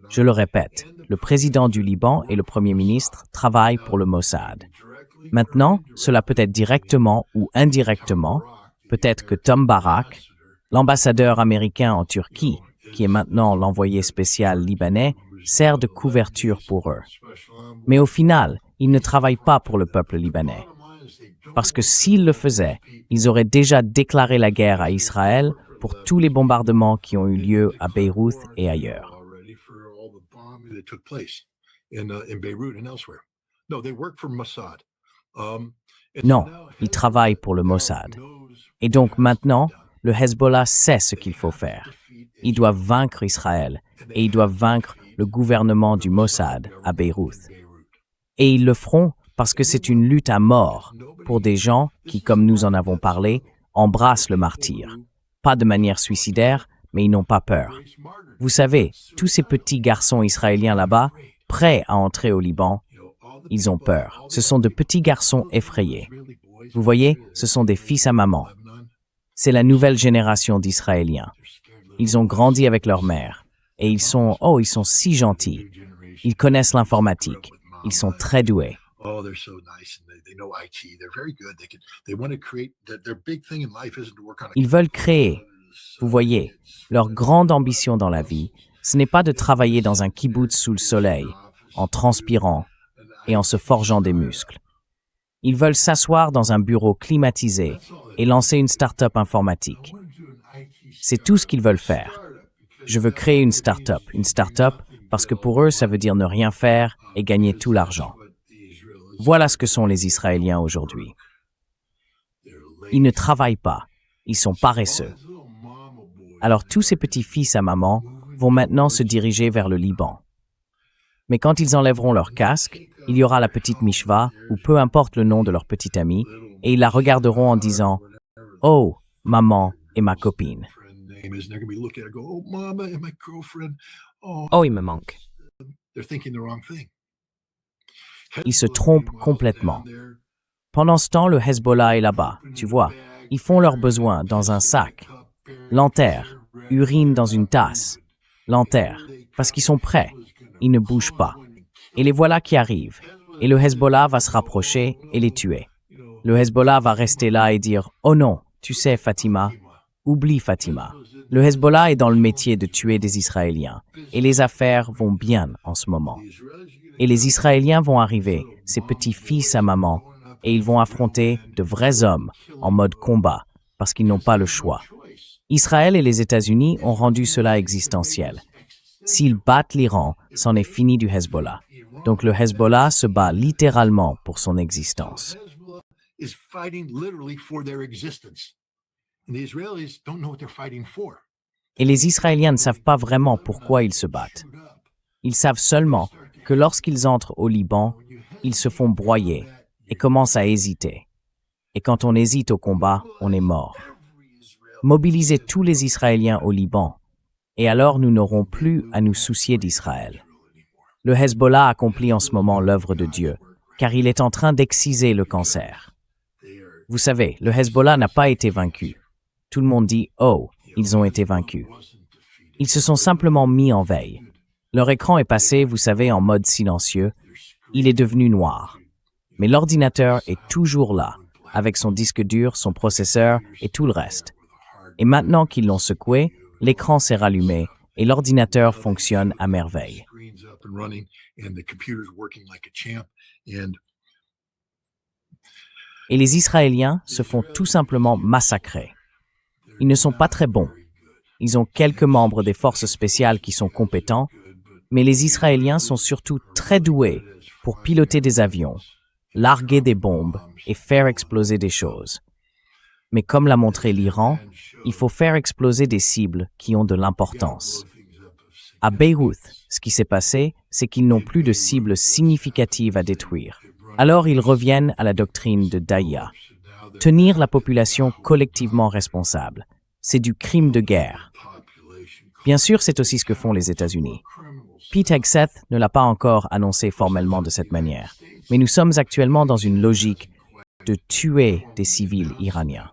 Je le répète, le président du Liban et le premier ministre travaillent pour le Mossad. Maintenant, cela peut être directement ou indirectement, peut-être que Tom Barak, l'ambassadeur américain en Turquie, qui est maintenant l'envoyé spécial libanais, sert de couverture pour eux. Mais au final, ils ne travaillent pas pour le peuple libanais. Parce que s'ils le faisaient, ils auraient déjà déclaré la guerre à Israël pour tous les bombardements qui ont eu lieu à Beyrouth et ailleurs. Non, ils travaillent pour le Mossad. Et donc maintenant, le Hezbollah sait ce qu'il faut faire. Ils doivent vaincre Israël et ils doivent vaincre le gouvernement du Mossad à Beyrouth. Et ils le feront parce que c'est une lutte à mort pour des gens qui, comme nous en avons parlé, embrassent le martyre. Pas de manière suicidaire, mais ils n'ont pas peur. Vous savez, tous ces petits garçons israéliens là-bas, prêts à entrer au Liban, ils ont peur. Ce sont de petits garçons effrayés. Vous voyez, ce sont des fils à maman. C'est la nouvelle génération d'Israéliens. Ils ont grandi avec leur mère. Et ils sont si gentils. Ils connaissent l'informatique. Ils sont très doués. Ils veulent créer. Vous voyez, leur grande ambition dans la vie, ce n'est pas de travailler dans un kibboutz sous le soleil, en transpirant et en se forgeant des muscles. Ils veulent s'asseoir dans un bureau climatisé et lancer une start-up informatique. C'est tout ce qu'ils veulent faire. Je veux créer une start-up parce que pour eux, ça veut dire ne rien faire et gagner tout l'argent. Voilà ce que sont les Israéliens aujourd'hui. Ils ne travaillent pas, ils sont paresseux. Alors tous ces petits fils à maman vont maintenant se diriger vers le Liban. Mais quand ils enlèveront leur casque, il y aura la petite Mishva, ou peu importe le nom de leur petite amie, et ils la regarderont en disant « Oh, maman et ma copine. » Oh, il me manque. Ils se trompent complètement. Pendant ce temps, le Hezbollah est là-bas, tu vois. Ils font leurs besoins dans un sac, l'enterrent, urinent dans une tasse, l'enterrent, parce qu'ils sont prêts. Ils ne bougent pas. Et les voilà qui arrivent. Et le Hezbollah va se rapprocher et les tuer. Le Hezbollah va rester là et dire « Oh non, tu sais Fatima, oublie Fatima ». Le Hezbollah est dans le métier de tuer des Israéliens et les affaires vont bien en ce moment. Et les Israéliens vont arriver, ces petits fils à maman, et ils vont affronter de vrais hommes en mode combat parce qu'ils n'ont pas le choix. Israël et les États-Unis ont rendu cela existentiel. S'ils battent l'Iran, c'en est fini du Hezbollah. Donc le Hezbollah se bat littéralement pour son existence. Et les Israéliens ne savent pas vraiment pourquoi ils se battent. Ils savent seulement que lorsqu'ils entrent au Liban, ils se font broyer et commencent à hésiter. Et quand on hésite au combat, on est mort. Mobilisez tous les Israéliens au Liban, et alors nous n'aurons plus à nous soucier d'Israël. Le Hezbollah accomplit en ce moment l'œuvre de Dieu, car il est en train d'exciser le cancer. Vous savez, le Hezbollah n'a pas été vaincu. Tout le monde dit « Oh, ils ont été vaincus ». Ils se sont simplement mis en veille. Leur écran est passé, vous savez, en mode silencieux. Il est devenu noir. Mais l'ordinateur est toujours là, avec son disque dur, son processeur et tout le reste. Et maintenant qu'ils l'ont secoué, l'écran s'est rallumé et l'ordinateur fonctionne à merveille. Et les Israéliens se font tout simplement massacrer. Ils ne sont pas très bons. Ils ont quelques membres des forces spéciales qui sont compétents, mais les Israéliens sont surtout très doués pour piloter des avions, larguer des bombes et faire exploser des choses. Mais comme l'a montré l'Iran, il faut faire exploser des cibles qui ont de l'importance. À Beyrouth, ce qui s'est passé, c'est qu'ils n'ont plus de cibles significatives à détruire. Alors ils reviennent à la doctrine de Daïa. Tenir la population collectivement responsable, c'est du crime de guerre. Bien sûr, c'est aussi ce que font les États-Unis. Pete Hegseth ne l'a pas encore annoncé formellement de cette manière, mais nous sommes actuellement dans une logique de tuer des civils iraniens.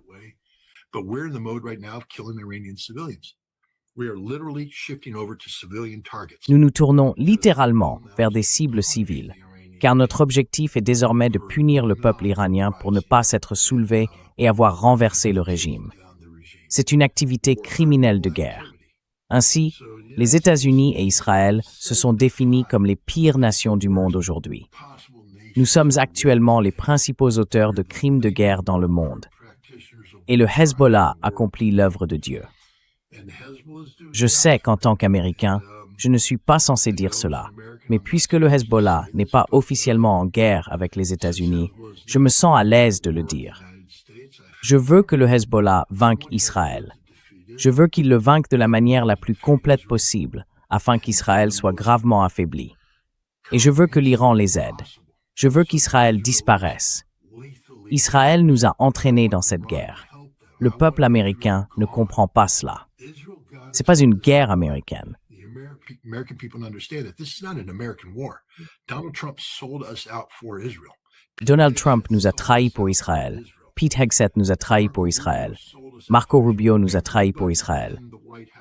Nous nous tournons littéralement vers des cibles civiles, car notre objectif est désormais de punir le peuple iranien pour ne pas s'être soulevé et avoir renversé le régime. C'est une activité criminelle de guerre. Ainsi, les États-Unis et Israël se sont définis comme les pires nations du monde aujourd'hui. Nous sommes actuellement les principaux auteurs de crimes de guerre dans le monde. Et le Hezbollah accomplit l'œuvre de Dieu. Je sais qu'en tant qu'Américain, je ne suis pas censé dire cela, mais puisque le Hezbollah n'est pas officiellement en guerre avec les États-Unis, je me sens à l'aise de le dire. Je veux que le Hezbollah vainque Israël. Je veux qu'il le vainque de la manière la plus complète possible, afin qu'Israël soit gravement affaibli. Et je veux que l'Iran les aide. Je veux qu'Israël disparaisse. Israël nous a entraînés dans cette guerre. Le peuple américain ne comprend pas cela. Ce n'est pas une guerre américaine. Donald Trump nous a trahis pour Israël. Pete Hegseth nous a trahis pour Israël. Marco Rubio nous a trahis pour Israël.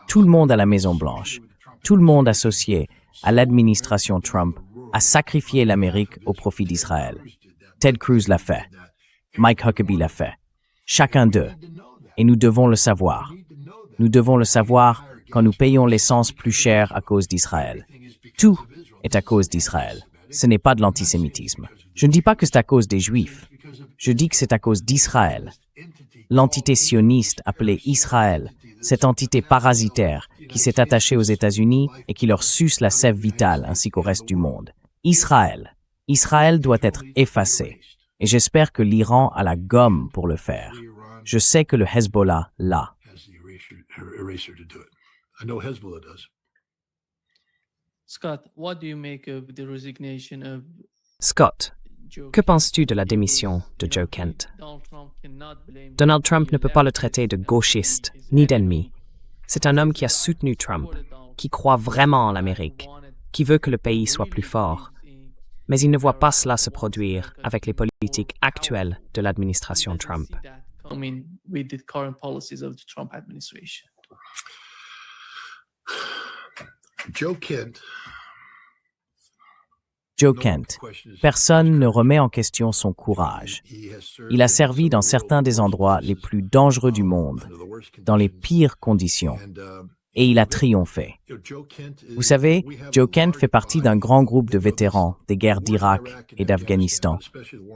Tout le monde à la Maison-Blanche, tout le monde associé à l'administration Trump a sacrifié l'Amérique au profit d'Israël. Ted Cruz l'a fait. Mike Huckabee l'a fait. Chacun d'eux. Et nous devons le savoir. Nous devons le savoir quand nous payons l'essence plus cher à cause d'Israël. Tout est à cause d'Israël. Ce n'est pas de l'antisémitisme. Je ne dis pas que c'est à cause des Juifs. Je dis que c'est à cause d'Israël. L'entité sioniste appelée Israël, cette entité parasitaire qui s'est attachée aux États-Unis et qui leur suce la sève vitale ainsi qu'au reste du monde. Israël. Israël doit être effacé. Et j'espère que l'Iran a la gomme pour le faire. Je sais que le Hezbollah l'a. Scott, que penses-tu de la démission de Joe Kent? Donald Trump ne peut pas le traiter de gauchiste ni d'ennemi. C'est un homme qui a soutenu Trump, qui croit vraiment en l'Amérique, qui veut que le pays soit plus fort. Mais il ne voit pas cela se produire avec les politiques actuelles de l'administration Trump. Joe Kent Joe Kent. Personne ne remet en question son courage. Il a servi dans certains des endroits les plus dangereux du monde, dans les pires conditions, et il a triomphé. Vous savez, Joe Kent fait partie d'un grand groupe de vétérans des guerres d'Irak et d'Afghanistan,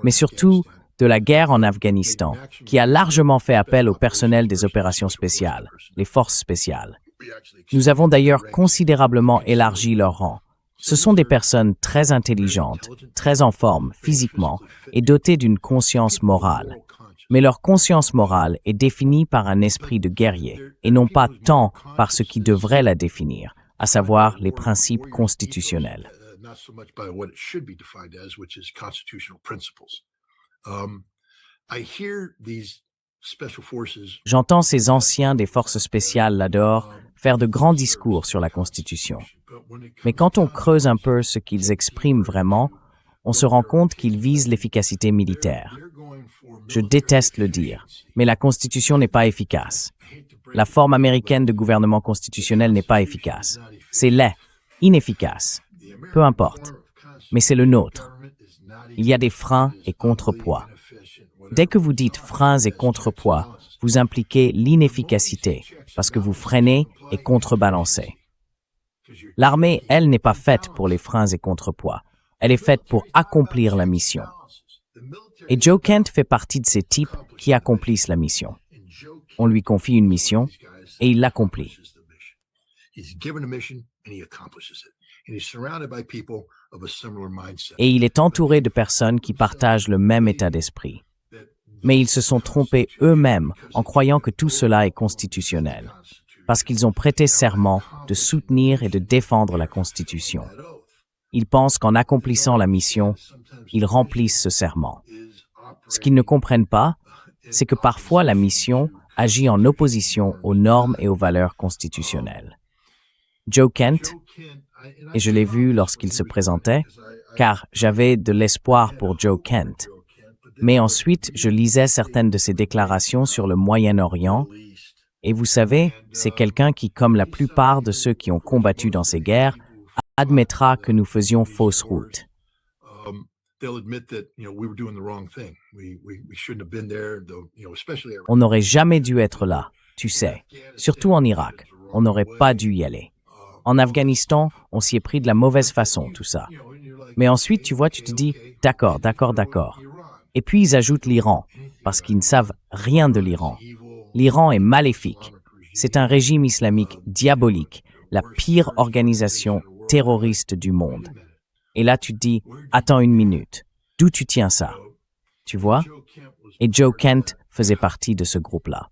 mais surtout de la guerre en Afghanistan, qui a largement fait appel au personnel des opérations spéciales, les forces spéciales. Nous avons d'ailleurs considérablement élargi leur rang. Ce sont des personnes très intelligentes, très en forme physiquement et dotées d'une conscience morale. Mais leur conscience morale est définie par un esprit de guerrier et non pas tant par ce qui devrait la définir, à savoir les principes constitutionnels. J'entends ces anciens des forces spéciales là-dehors faire de grands discours sur la Constitution. Mais quand on creuse un peu ce qu'ils expriment vraiment, on se rend compte qu'ils visent l'efficacité militaire. Je déteste le dire, mais la Constitution n'est pas efficace. La forme américaine de gouvernement constitutionnel n'est pas efficace. C'est laid, inefficace. Peu importe. Mais c'est le nôtre. Il y a des freins et contrepoids. Dès que vous dites freins et contrepoids, vous impliquez l'inefficacité, parce que vous freinez et contrebalancez. L'armée, elle, n'est pas faite pour les freins et contrepoids. Elle est faite pour accomplir la mission. Et Joe Kent fait partie de ces types qui accomplissent la mission. On lui confie une mission et il l'accomplit. Et il est entouré de personnes qui partagent le même état d'esprit. Mais ils se sont trompés eux-mêmes en croyant que tout cela est constitutionnel, parce qu'ils ont prêté serment de soutenir et de défendre la Constitution. Ils pensent qu'en accomplissant la mission, ils remplissent ce serment. Ce qu'ils ne comprennent pas, c'est que parfois la mission agit en opposition aux normes et aux valeurs constitutionnelles. Joe Kent, et je l'ai vu lorsqu'il se présentait, car j'avais de l'espoir pour Joe Kent, mais ensuite je lisais certaines de ses déclarations sur le Moyen-Orient, et vous savez, c'est quelqu'un qui, comme la plupart de ceux qui ont combattu dans ces guerres, admettra que nous faisions fausse route. On n'aurait jamais dû être là, tu sais. Surtout en Irak, on n'aurait pas dû y aller. En Afghanistan, on s'y est pris de la mauvaise façon, tout ça. Mais ensuite, tu vois, tu te dis, d'accord. Et puis ils ajoutent l'Iran, parce qu'ils ne savent rien de l'Iran. L'Iran est maléfique. C'est un régime islamique diabolique, la pire organisation terroriste du monde. Et là, tu te dis, attends une minute, d'où tu tiens ça? Tu vois? Et Joe Kent faisait partie de ce groupe-là.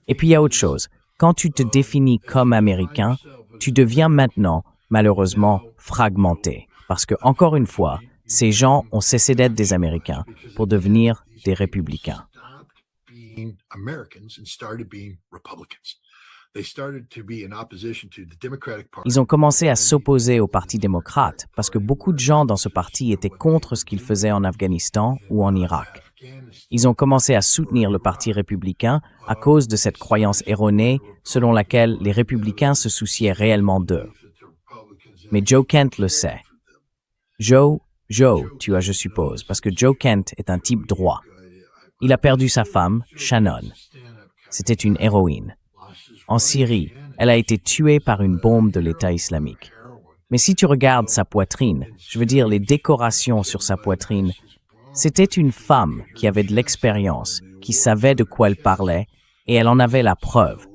Et puis il y a autre chose. Quand tu te définis comme Américain, tu deviens maintenant, malheureusement, fragmenté. Parce que, encore une fois, ces gens ont cessé d'être des Américains pour devenir des républicains. Ils ont commencé à s'opposer au Parti démocrate parce que beaucoup de gens dans ce parti étaient contre ce qu'ils faisaient en Afghanistan ou en Irak. Ils ont commencé à soutenir le Parti républicain à cause de cette croyance erronée selon laquelle les républicains se souciaient réellement d'eux. Mais Joe Kent le sait. Joe, tu as, je suppose, parce que Joe Kent est un type droit. Il a perdu sa femme, Shannon. C'était une héroïne. En Syrie, elle a été tuée par une bombe de l'État islamique. Mais si tu regardes sa poitrine, je veux dire les décorations sur sa poitrine, c'était une femme qui avait de l'expérience, qui savait de quoi elle parlait, et elle en avait la preuve.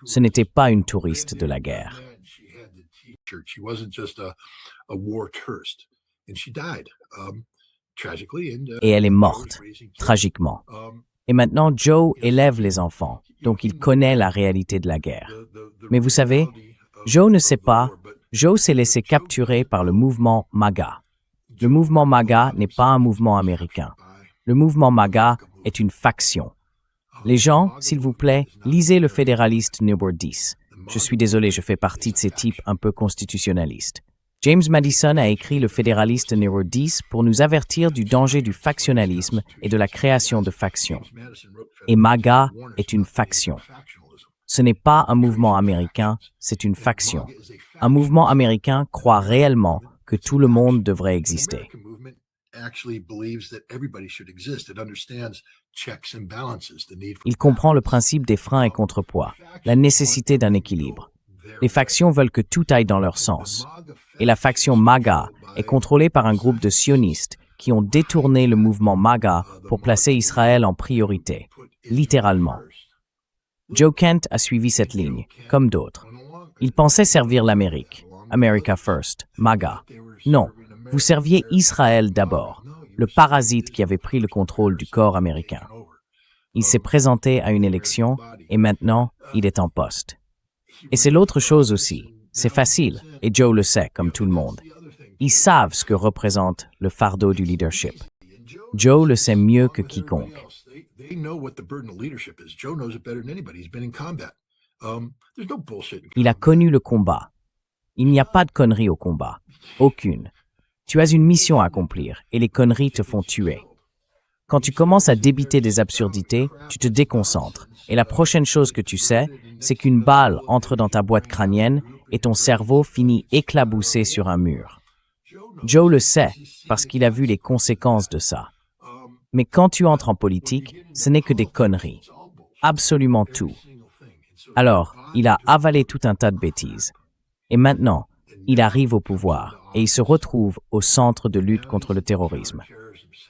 Ce n'était pas une touriste de la guerre. Et elle est morte, tragiquement. Et maintenant, Joe élève les enfants, donc il connaît la réalité de la guerre. Mais vous savez, Joe ne sait pas, Joe s'est laissé capturer par le mouvement MAGA. Le mouvement MAGA n'est pas un mouvement américain. Le mouvement MAGA est une faction. Les gens, s'il vous plaît, lisez le Fédéraliste numéro 10. Je suis désolé, je fais partie de ces types un peu constitutionnalistes. James Madison a écrit le Fédéraliste numéro 10 pour nous avertir du danger du factionnalisme et de la création de factions. Et MAGA est une faction. Ce n'est pas un mouvement américain, c'est une faction. Un mouvement américain croit réellement que tout le monde devrait exister. Il comprend le principe des freins et contrepoids, la nécessité d'un équilibre. Les factions veulent que tout aille dans leur sens. Et la faction MAGA est contrôlée par un groupe de sionistes qui ont détourné le mouvement MAGA pour placer Israël en priorité, littéralement. Joe Kent a suivi cette ligne, comme d'autres. Il pensait servir l'Amérique, America First, MAGA. Non, vous serviez Israël d'abord, le parasite qui avait pris le contrôle du corps américain. Il s'est présenté à une élection et maintenant, il est en poste. Et c'est l'autre chose aussi. C'est facile, et Joe le sait, comme tout le monde. Ils savent ce que représente le fardeau du leadership. Joe le sait mieux que quiconque. Il a connu le combat. Il n'y a pas de conneries au combat. Aucune. Tu as une mission à accomplir, et les conneries te font tuer. Quand tu commences à débiter des absurdités, tu te déconcentres. Et la prochaine chose que tu sais, c'est qu'une balle entre dans ta boîte crânienne et ton cerveau finit éclaboussé sur un mur. Joe le sait parce qu'il a vu les conséquences de ça. Mais quand tu entres en politique, ce n'est que des conneries. Absolument tout. Alors, il a avalé tout un tas de bêtises. Et maintenant, il arrive au pouvoir et il se retrouve au centre de lutte contre le terrorisme.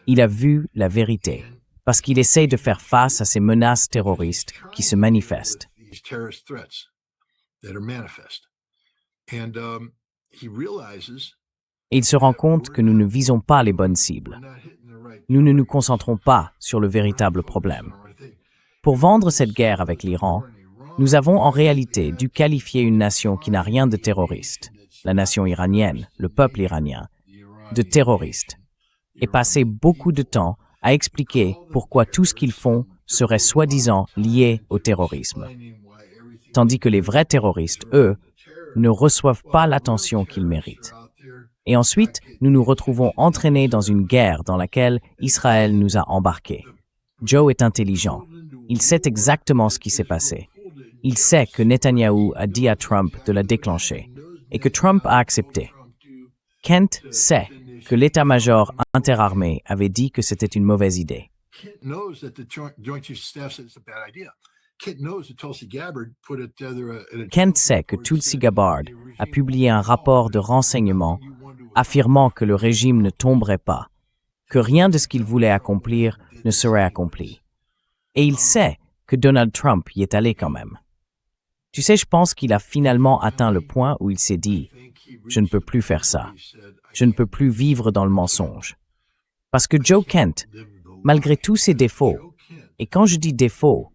Il a vu la vérité parce qu'il essaye de faire face à ces menaces terroristes qui se manifestent. Et il se rend compte que nous ne visons pas les bonnes cibles. Nous ne nous concentrons pas sur le véritable problème. Pour vendre cette guerre avec l'Iran, nous avons en réalité dû qualifier une nation qui n'a rien de terroriste, la nation iranienne, le peuple iranien, de terroriste, et passer beaucoup de temps à expliquer pourquoi tout ce qu'ils font serait soi-disant lié au terrorisme. Tandis que les vrais terroristes, eux, ne reçoivent pas l'attention qu'ils méritent. Et ensuite, nous nous retrouvons entraînés dans une guerre dans laquelle Israël nous a embarqués. Joe est intelligent. Il sait exactement ce qui s'est passé. Il sait que Netanyahou a dit à Trump de la déclencher et que Trump a accepté. Kent sait que l'état-major interarmé avait dit que c'était une mauvaise idée. Kent sait que Tulsi Gabbard a publié un rapport de renseignement affirmant que le régime ne tomberait pas, que rien de ce qu'il voulait accomplir ne serait accompli. Et il sait que Donald Trump y est allé quand même. Tu sais, je pense qu'il a finalement atteint le point où il s'est dit « Je ne peux plus faire ça. Je ne peux plus vivre dans le mensonge. » Parce que Joe Kent, malgré tous ses défauts, et quand je dis défauts,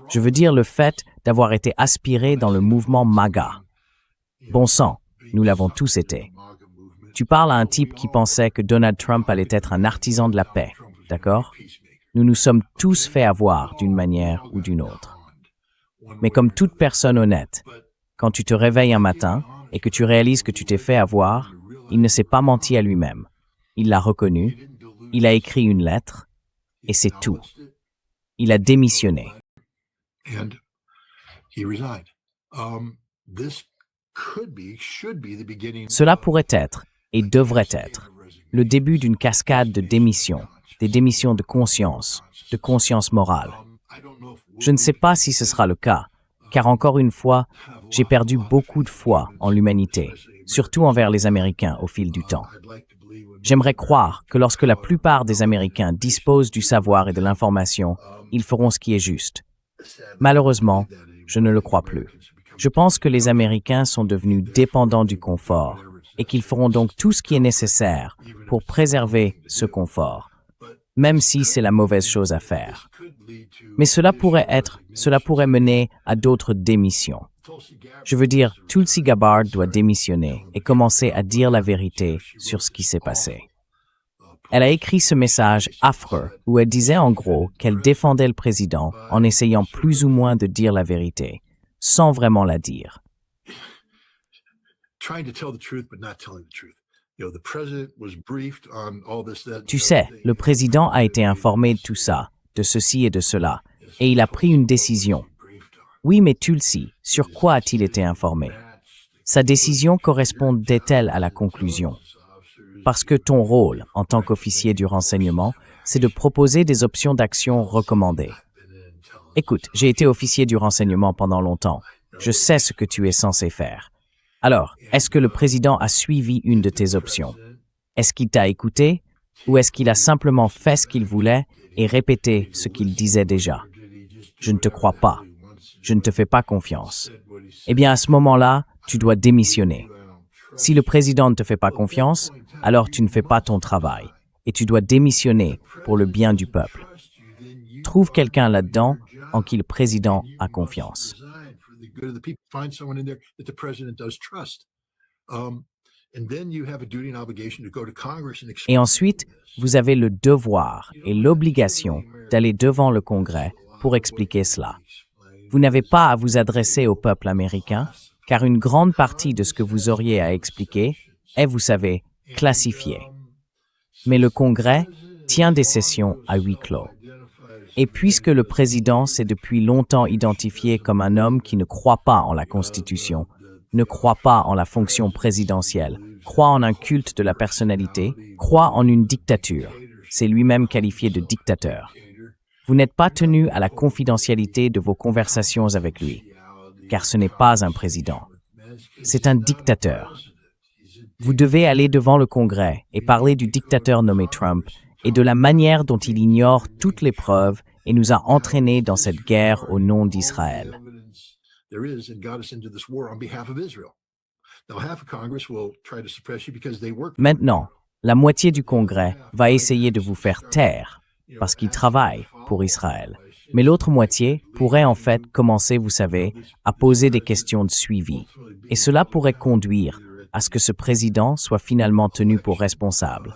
je veux dire le fait d'avoir été aspiré dans le mouvement MAGA. Bon sang, nous l'avons tous été. Tu parles à un type qui pensait que Donald Trump allait être un artisan de la paix, d'accord? Nous nous sommes tous fait avoir d'une manière ou d'une autre. Mais comme toute personne honnête, quand tu te réveilles un matin et que tu réalises que tu t'es fait avoir, il ne s'est pas menti à lui-même. Il l'a reconnu, il a écrit une lettre, et c'est tout. Il a démissionné. Cela pourrait être, et devrait être, le début d'une cascade de démissions, des démissions de conscience morale. Je ne sais pas si ce sera le cas, car encore une fois, j'ai perdu beaucoup de foi en l'humanité, surtout envers les Américains au fil du temps. J'aimerais croire que lorsque la plupart des Américains disposent du savoir et de l'information, ils feront ce qui est juste. Malheureusement, je ne le crois plus. Je pense que les Américains sont devenus dépendants du confort et qu'ils feront donc tout ce qui est nécessaire pour préserver ce confort, même si c'est la mauvaise chose à faire. Mais cela pourrait mener à d'autres démissions. Je veux dire, Tulsi Gabbard doit démissionner et commencer à dire la vérité sur ce qui s'est passé. Elle a écrit ce message affreux où elle disait en gros qu'elle défendait le président en essayant plus ou moins de dire la vérité, sans vraiment la dire. Tu sais, le président a été informé de tout ça, de ceci et de cela, et il a pris une décision. Oui, mais Tulsi, sur quoi a-t-il été informé? Sa décision correspondait-elle à la conclusion? parce que ton rôle, en tant qu'officier du renseignement, c'est de proposer des options d'action recommandées. Écoute, j'ai été officier du renseignement pendant longtemps. Je sais ce que tu es censé faire. Alors, est-ce que le président a suivi une de tes options? Est-ce qu'il t'a écouté? Ou est-ce qu'il a simplement fait ce qu'il voulait et répété ce qu'il disait déjà? Je ne te crois pas. Je ne te fais pas confiance. Eh bien, à ce moment-là, tu dois démissionner. Si le président ne te fait pas confiance, alors tu ne fais pas ton travail et tu dois démissionner pour le bien du peuple. Trouve quelqu'un là-dedans en qui le président a confiance. Et ensuite, vous avez le devoir et l'obligation d'aller devant le Congrès pour expliquer cela. Vous n'avez pas à vous adresser au peuple américain, car une grande partie de ce que vous auriez à expliquer est, vous savez, classifié. Mais le Congrès tient des sessions à huis clos. Et puisque le président s'est depuis longtemps identifié comme un homme qui ne croit pas en la Constitution, ne croit pas en la fonction présidentielle, croit en un culte de la personnalité, croit en une dictature, c'est lui-même qualifié de dictateur. Vous n'êtes pas tenu à la confidentialité de vos conversations avec lui, car ce n'est pas un président. C'est un dictateur. Vous devez aller devant le Congrès et parler du dictateur nommé Trump et de la manière dont il ignore toutes les preuves et nous a entraînés dans cette guerre au nom d'Israël. Maintenant, la moitié du Congrès va essayer de vous faire taire parce qu'il travaille pour Israël. Mais l'autre moitié pourrait en fait commencer, vous savez, à poser des questions de suivi. Et cela pourrait conduire à ce que ce président soit finalement tenu pour responsable,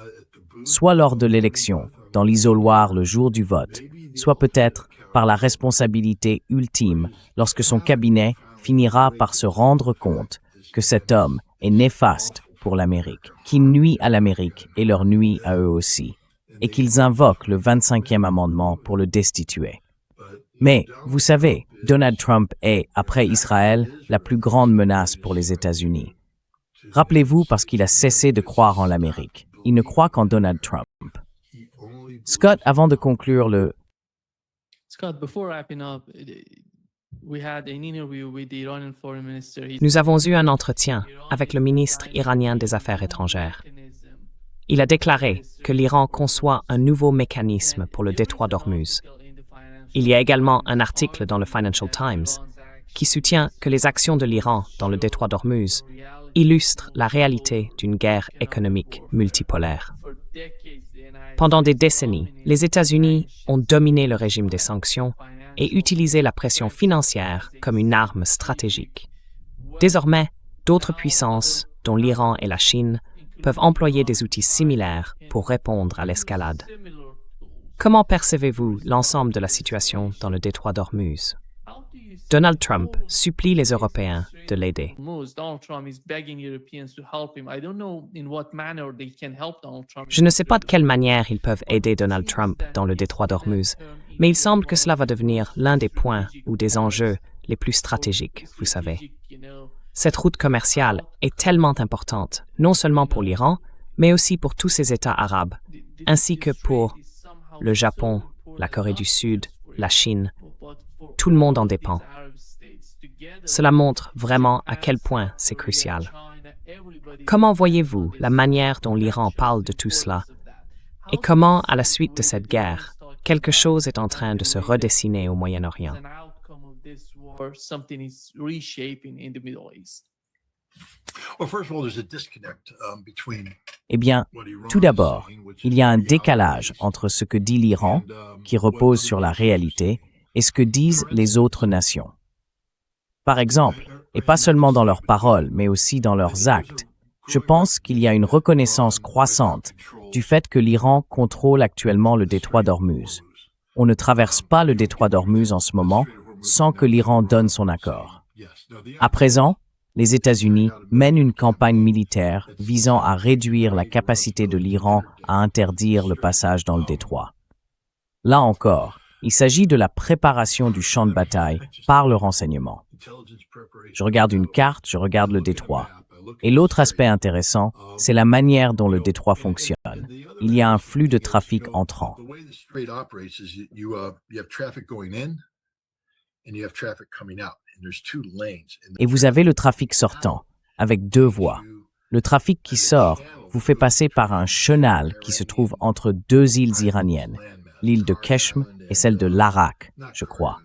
soit lors de l'élection, dans l'isoloir le jour du vote, soit peut-être par la responsabilité ultime lorsque son cabinet finira par se rendre compte que cet homme est néfaste pour l'Amérique, qui nuit à l'Amérique et leur nuit à eux aussi, et qu'ils invoquent le 25e amendement pour le destituer. Mais, vous savez, Donald Trump est, après Israël, la plus grande menace pour les États-Unis. Rappelez-vous, parce qu'il a cessé de croire en l'Amérique. Il ne croit qu'en Donald Trump. Scott, avant de conclure le... Scott, before wrapping up, we had an interview with the Iranian foreign minister. Nous avons eu un entretien avec le ministre iranien des Affaires étrangères. Il a déclaré que l'Iran conçoit un nouveau mécanisme pour le détroit d'Ormuz. Il y a également un article dans le Financial Times qui soutient que les actions de l'Iran dans le détroit d'Ormuz illustrent la réalité d'une guerre économique multipolaire. Pendant des décennies, les États-Unis ont dominé le régime des sanctions et utilisé la pression financière comme une arme stratégique. Désormais, d'autres puissances, dont l'Iran et la Chine, peuvent employer des outils similaires pour répondre à l'escalade. Comment percevez-vous l'ensemble de la situation dans le détroit d'Ormuz? Donald Trump supplie les Européens de l'aider. Je ne sais pas de quelle manière ils peuvent aider Donald Trump dans le détroit d'Ormuz, mais il semble que cela va devenir l'un des points ou des enjeux les plus stratégiques, vous savez. Cette route commerciale est tellement importante, non seulement pour l'Iran, mais aussi pour tous ces États arabes, ainsi que pour le Japon, la Corée du Sud, la Chine. Tout le monde en dépend. Cela montre vraiment à quel point c'est crucial. Comment voyez-vous la manière dont l'Iran parle de tout cela? Et comment, à la suite de cette guerre, quelque chose est en train de se redessiner au Moyen-Orient? Eh bien, tout d'abord, il y a un décalage entre ce que dit l'Iran, qui repose sur la réalité, et ce que disent les autres nations. Par exemple, et pas seulement dans leurs paroles, mais aussi dans leurs actes, je pense qu'il y a une reconnaissance croissante du fait que l'Iran contrôle actuellement le détroit d'Ormuz. On ne traverse pas le détroit d'Ormuz en ce moment sans que l'Iran donne son accord. À présent, les États-Unis mènent une campagne militaire visant à réduire la capacité de l'Iran à interdire le passage dans le détroit. Là encore, il s'agit de la préparation du champ de bataille par le renseignement. Je regarde une carte, je regarde le détroit. Et l'autre aspect intéressant, c'est la manière dont le détroit fonctionne. Il y a un flux de trafic entrant. Et vous avez le trafic sortant, avec 2 voies. Le trafic qui sort vous fait passer par un chenal qui se trouve entre 2 îles iraniennes, l'île de Keshm et celle de Larak, je crois.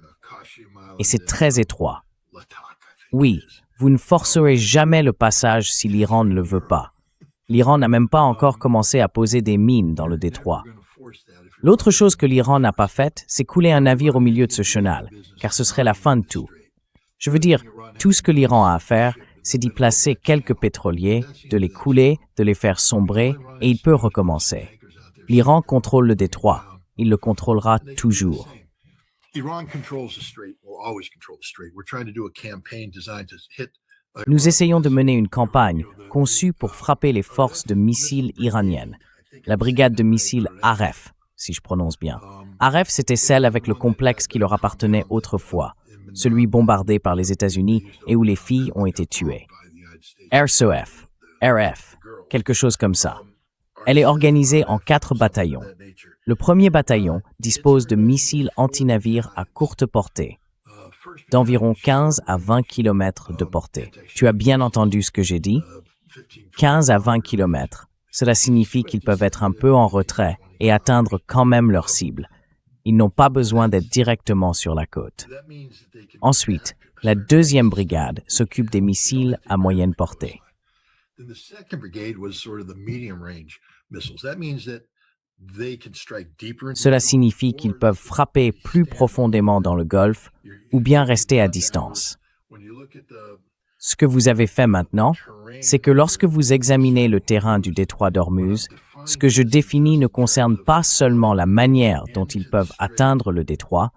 Et c'est très étroit. Oui, vous ne forcerez jamais le passage si l'Iran ne le veut pas. L'Iran n'a même pas encore commencé à poser des mines dans le détroit. L'autre chose que l'Iran n'a pas faite, c'est couler un navire au milieu de ce chenal, car ce serait la fin de tout. Je veux dire, tout ce que l'Iran a à faire, c'est d'y placer quelques pétroliers, de les couler, de les faire sombrer, et il peut recommencer. L'Iran contrôle le détroit. Il le contrôlera toujours. Nous essayons de mener une campagne conçue pour frapper les forces de missiles iraniennes, la brigade de missiles Aref, si je prononce bien. Aref, c'était celle avec le complexe qui leur appartenait autrefois, celui bombardé par les États-Unis et où les filles ont été tuées. RSOF, RF, quelque chose comme ça. Elle est organisée en 4 bataillons. Le premier bataillon dispose de missiles anti-navires à courte portée, d'environ 15 à 20 km de portée. Tu as bien entendu ce que j'ai dit? 15 à 20 km. Cela signifie qu'ils peuvent être un peu en retrait et atteindre quand même leur cible. Ils n'ont pas besoin d'être directement sur la côte. Ensuite, la deuxième brigade s'occupe des missiles à moyenne portée. Cela signifie qu'ils peuvent frapper plus profondément dans le Golfe ou bien rester à distance. Ce que vous avez fait maintenant, c'est que lorsque vous examinez le terrain du détroit d'Ormuz, ce que je définis ne concerne pas seulement la manière dont ils peuvent atteindre le détroit,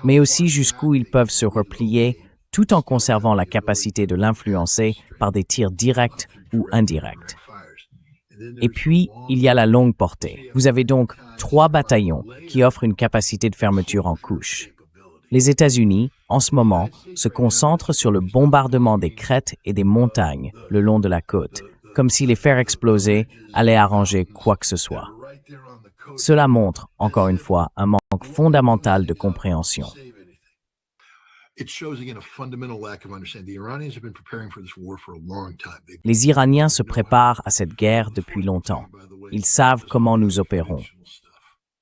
mais aussi jusqu'où ils peuvent se replier tout en conservant la capacité de l'influencer par des tirs directs ou indirects. Et puis, il y a la longue portée. Vous avez donc 3 bataillons qui offrent une capacité de fermeture en couche. Les États-Unis, en ce moment, se concentrent sur le bombardement des crêtes et des montagnes le long de la côte, comme si les faire exploser allait arranger quoi que ce soit. Cela montre, encore une fois, un manque fondamental de compréhension. Les Iraniens se préparent à cette guerre depuis longtemps. Ils savent comment nous opérons.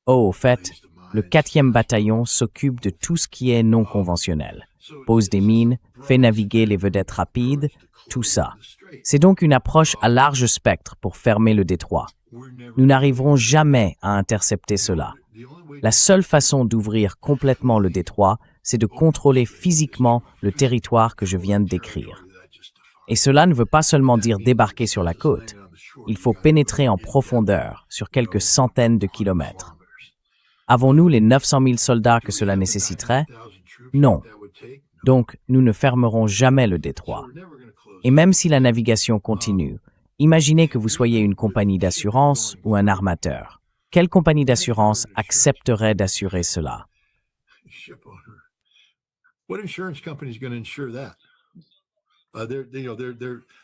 Oh, au fait, le 4e bataillon s'occupe de tout ce qui est non conventionnel. Pose des mines, fait naviguer les vedettes rapides, tout ça. C'est donc une approche à large spectre pour fermer le détroit. Nous n'arriverons jamais à intercepter cela. La seule façon d'ouvrir complètement le détroit, c'est de contrôler physiquement le territoire que je viens de décrire. Et cela ne veut pas seulement dire débarquer sur la côte. Il faut pénétrer en profondeur, sur quelques centaines de kilomètres. Avons-nous les 900 000 soldats que cela nécessiterait? Non. Donc, nous ne fermerons jamais le détroit. Et même si la navigation continue, imaginez que vous soyez une compagnie d'assurance ou un armateur. Quelle compagnie d'assurance accepterait d'assurer cela? What insurance company is going to insure that?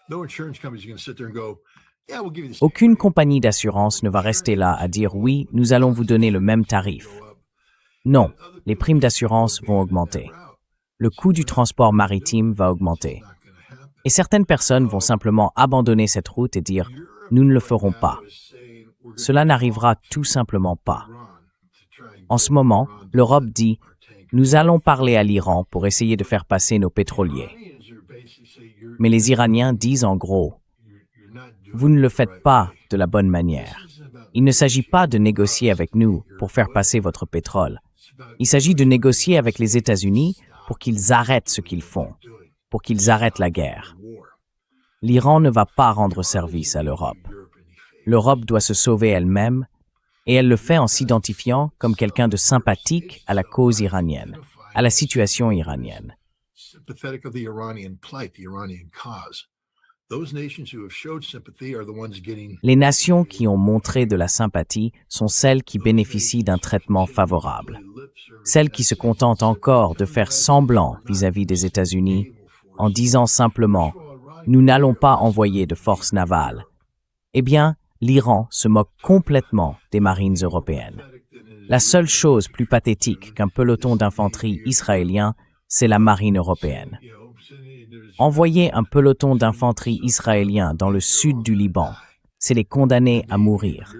No insurance company is going to sit there and go, yeah, we'll give you this. Aucune compagnie d'assurance ne va rester là à dire oui, nous allons vous donner le même tarif. Non, les primes d'assurance vont augmenter. Le coût du transport maritime va augmenter. Et certaines personnes vont simplement abandonner cette route et dire « nous ne le ferons pas ». Cela n'arrivera tout simplement pas. En ce moment, l'Europe dit « nous allons parler à l'Iran pour essayer de faire passer nos pétroliers ». Mais les Iraniens disent en gros « vous ne le faites pas de la bonne manière. Il ne s'agit pas de négocier avec nous pour faire passer votre pétrole. Il s'agit de négocier avec les États-Unis pour qu'ils arrêtent ce qu'ils font, pour qu'ils arrêtent la guerre. L'Iran ne va pas rendre service à l'Europe. L'Europe doit se sauver elle-même, et elle le fait en s'identifiant comme quelqu'un de sympathique à la cause iranienne, à la situation iranienne. Les nations qui ont montré de la sympathie sont celles qui bénéficient d'un traitement favorable. Celles qui se contentent encore de faire semblant vis-à-vis des États-Unis en disant simplement nous n'allons pas envoyer de forces navales. Eh bien, l'Iran se moque complètement des marines européennes. La seule chose plus pathétique qu'un peloton d'infanterie israélien, c'est la marine européenne. Envoyer un peloton d'infanterie israélien dans le sud du Liban, c'est les condamner à mourir.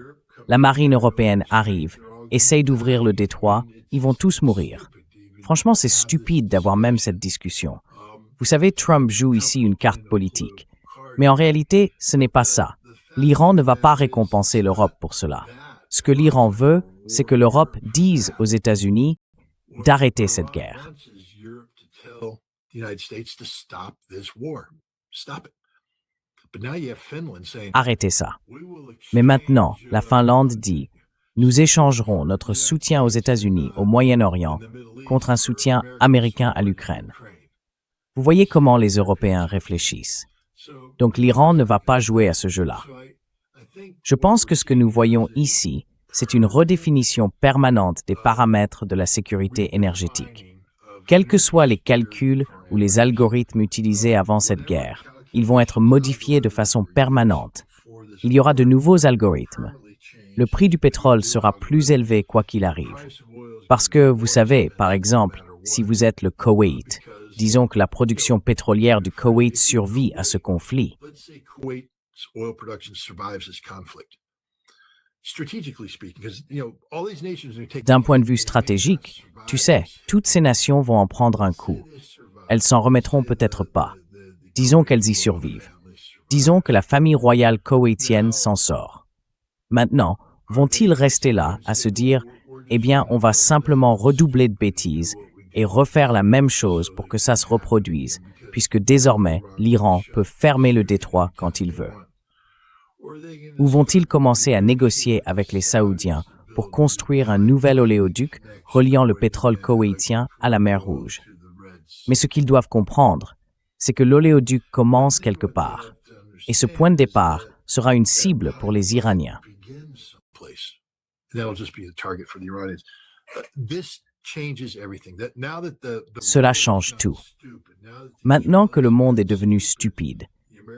La marine européenne arrive, essaye d'ouvrir le détroit, ils vont tous mourir. Franchement, c'est stupide d'avoir même cette discussion. Vous savez, Trump joue ici une carte politique. Mais en réalité, ce n'est pas ça. L'Iran ne va pas récompenser l'Europe pour cela. Ce que l'Iran veut, c'est que l'Europe dise aux États-Unis d'arrêter cette guerre. Arrêtez ça. Mais maintenant, la Finlande dit « Nous échangerons notre soutien aux États-Unis au Moyen-Orient contre un soutien américain à l'Ukraine. » Vous voyez comment les Européens réfléchissent. Donc l'Iran ne va pas jouer à ce jeu-là. Je pense que ce que nous voyons ici, c'est une redéfinition permanente des paramètres de la sécurité énergétique. Quels que soient les calculs ou les algorithmes utilisés avant cette guerre, ils vont être modifiés de façon permanente. Il y aura de nouveaux algorithmes. Le prix du pétrole sera plus élevé quoi qu'il arrive. Parce que, vous savez, par exemple, si vous êtes le Koweït, disons que la production pétrolière du Koweït survit à ce conflit. D'un point de vue stratégique, tu sais, toutes ces nations vont en prendre un coup. Elles s'en remettront peut-être pas. Disons qu'elles y survivent. Disons que la famille royale koweïtienne s'en sort. Maintenant, vont-ils rester là à se dire « Eh bien, on va simplement redoubler de bêtises et refaire la même chose pour que ça se reproduise, puisque désormais, l'Iran peut fermer le détroit quand il veut. » Ou vont-ils commencer à négocier avec les Saoudiens pour construire un nouvel oléoduc reliant le pétrole koweïtien à la mer Rouge? Mais ce qu'ils doivent comprendre, c'est que l'oléoduc commence quelque part, et ce point de départ sera une cible pour les Iraniens. Cela change tout. Maintenant que le monde est devenu stupide,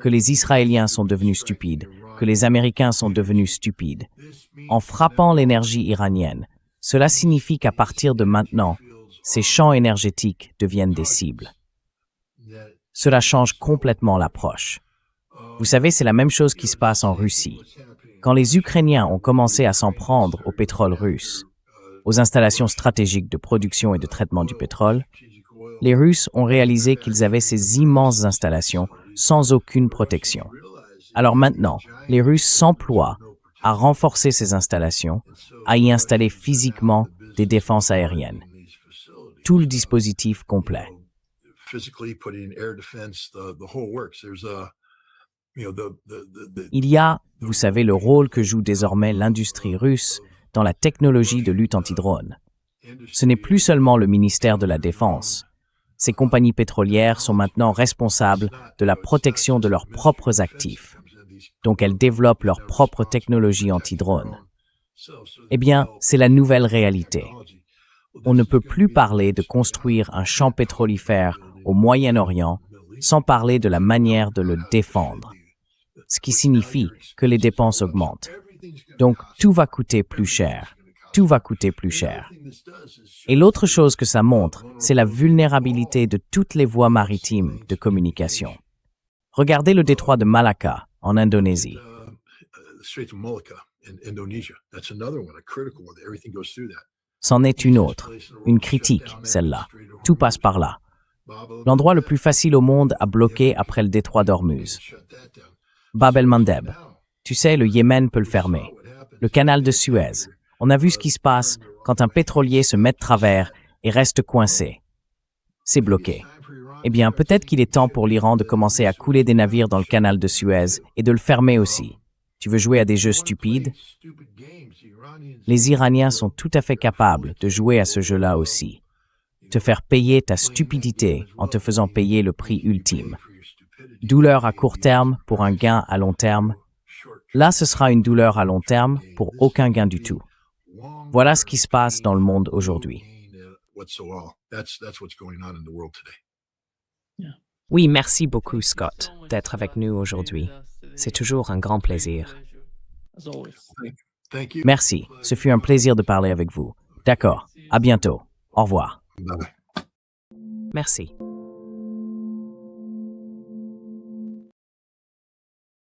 que les Israéliens sont devenus stupides, que les Américains sont devenus stupides, en frappant l'énergie iranienne, cela signifie qu'à partir de maintenant, ces champs énergétiques deviennent des cibles. Cela change complètement l'approche. Vous savez, c'est la même chose qui se passe en Russie. Quand les Ukrainiens ont commencé à s'en prendre au pétrole russe, aux installations stratégiques de production et de traitement du pétrole, les Russes ont réalisé qu'ils avaient ces immenses installations sans aucune protection. Alors maintenant, les Russes s'emploient à renforcer ces installations, à y installer physiquement des défenses aériennes. Tout le dispositif complet. Il y a, vous savez, le rôle que joue désormais l'industrie russe dans la technologie de lutte anti-drone. Ce n'est plus seulement le ministère de la Défense. Ces compagnies pétrolières sont maintenant responsables de la protection de leurs propres actifs. Donc elles développent leur propre technologie anti-drone. Eh bien, c'est la nouvelle réalité. On ne peut plus parler de construire un champ pétrolifère au Moyen-Orient sans parler de la manière de le défendre. Ce qui signifie que les dépenses augmentent. Donc, tout va coûter plus cher. Tout va coûter plus cher. Et l'autre chose que ça montre, c'est la vulnérabilité de toutes les voies maritimes de communication. Regardez le détroit de Malacca, en Indonésie. C'en est une autre, une critique, celle-là. Tout passe par là. L'endroit le plus facile au monde à bloquer après le détroit d'Ormuz. Bab el-Mandeb. Tu sais, le Yémen peut le fermer. Le canal de Suez. On a vu ce qui se passe quand un pétrolier se met de travers et reste coincé. C'est bloqué. Eh bien, peut-être qu'il est temps pour l'Iran de commencer à couler des navires dans le canal de Suez et de le fermer aussi. Tu veux jouer à des jeux stupides? Les Iraniens sont tout à fait capables de jouer à ce jeu-là aussi. Te faire payer ta stupidité en te faisant payer le prix ultime. Douleur à court terme pour un gain à long terme. Là, ce sera une douleur à long terme pour aucun gain du tout. Voilà ce qui se passe dans le monde aujourd'hui. Oui, merci beaucoup, Scott, d'être avec nous aujourd'hui. C'est toujours un grand plaisir. As always. Thank you. Merci, ce fut un plaisir de parler avec vous. D'accord, à bientôt. Au revoir. Bye-bye. Merci.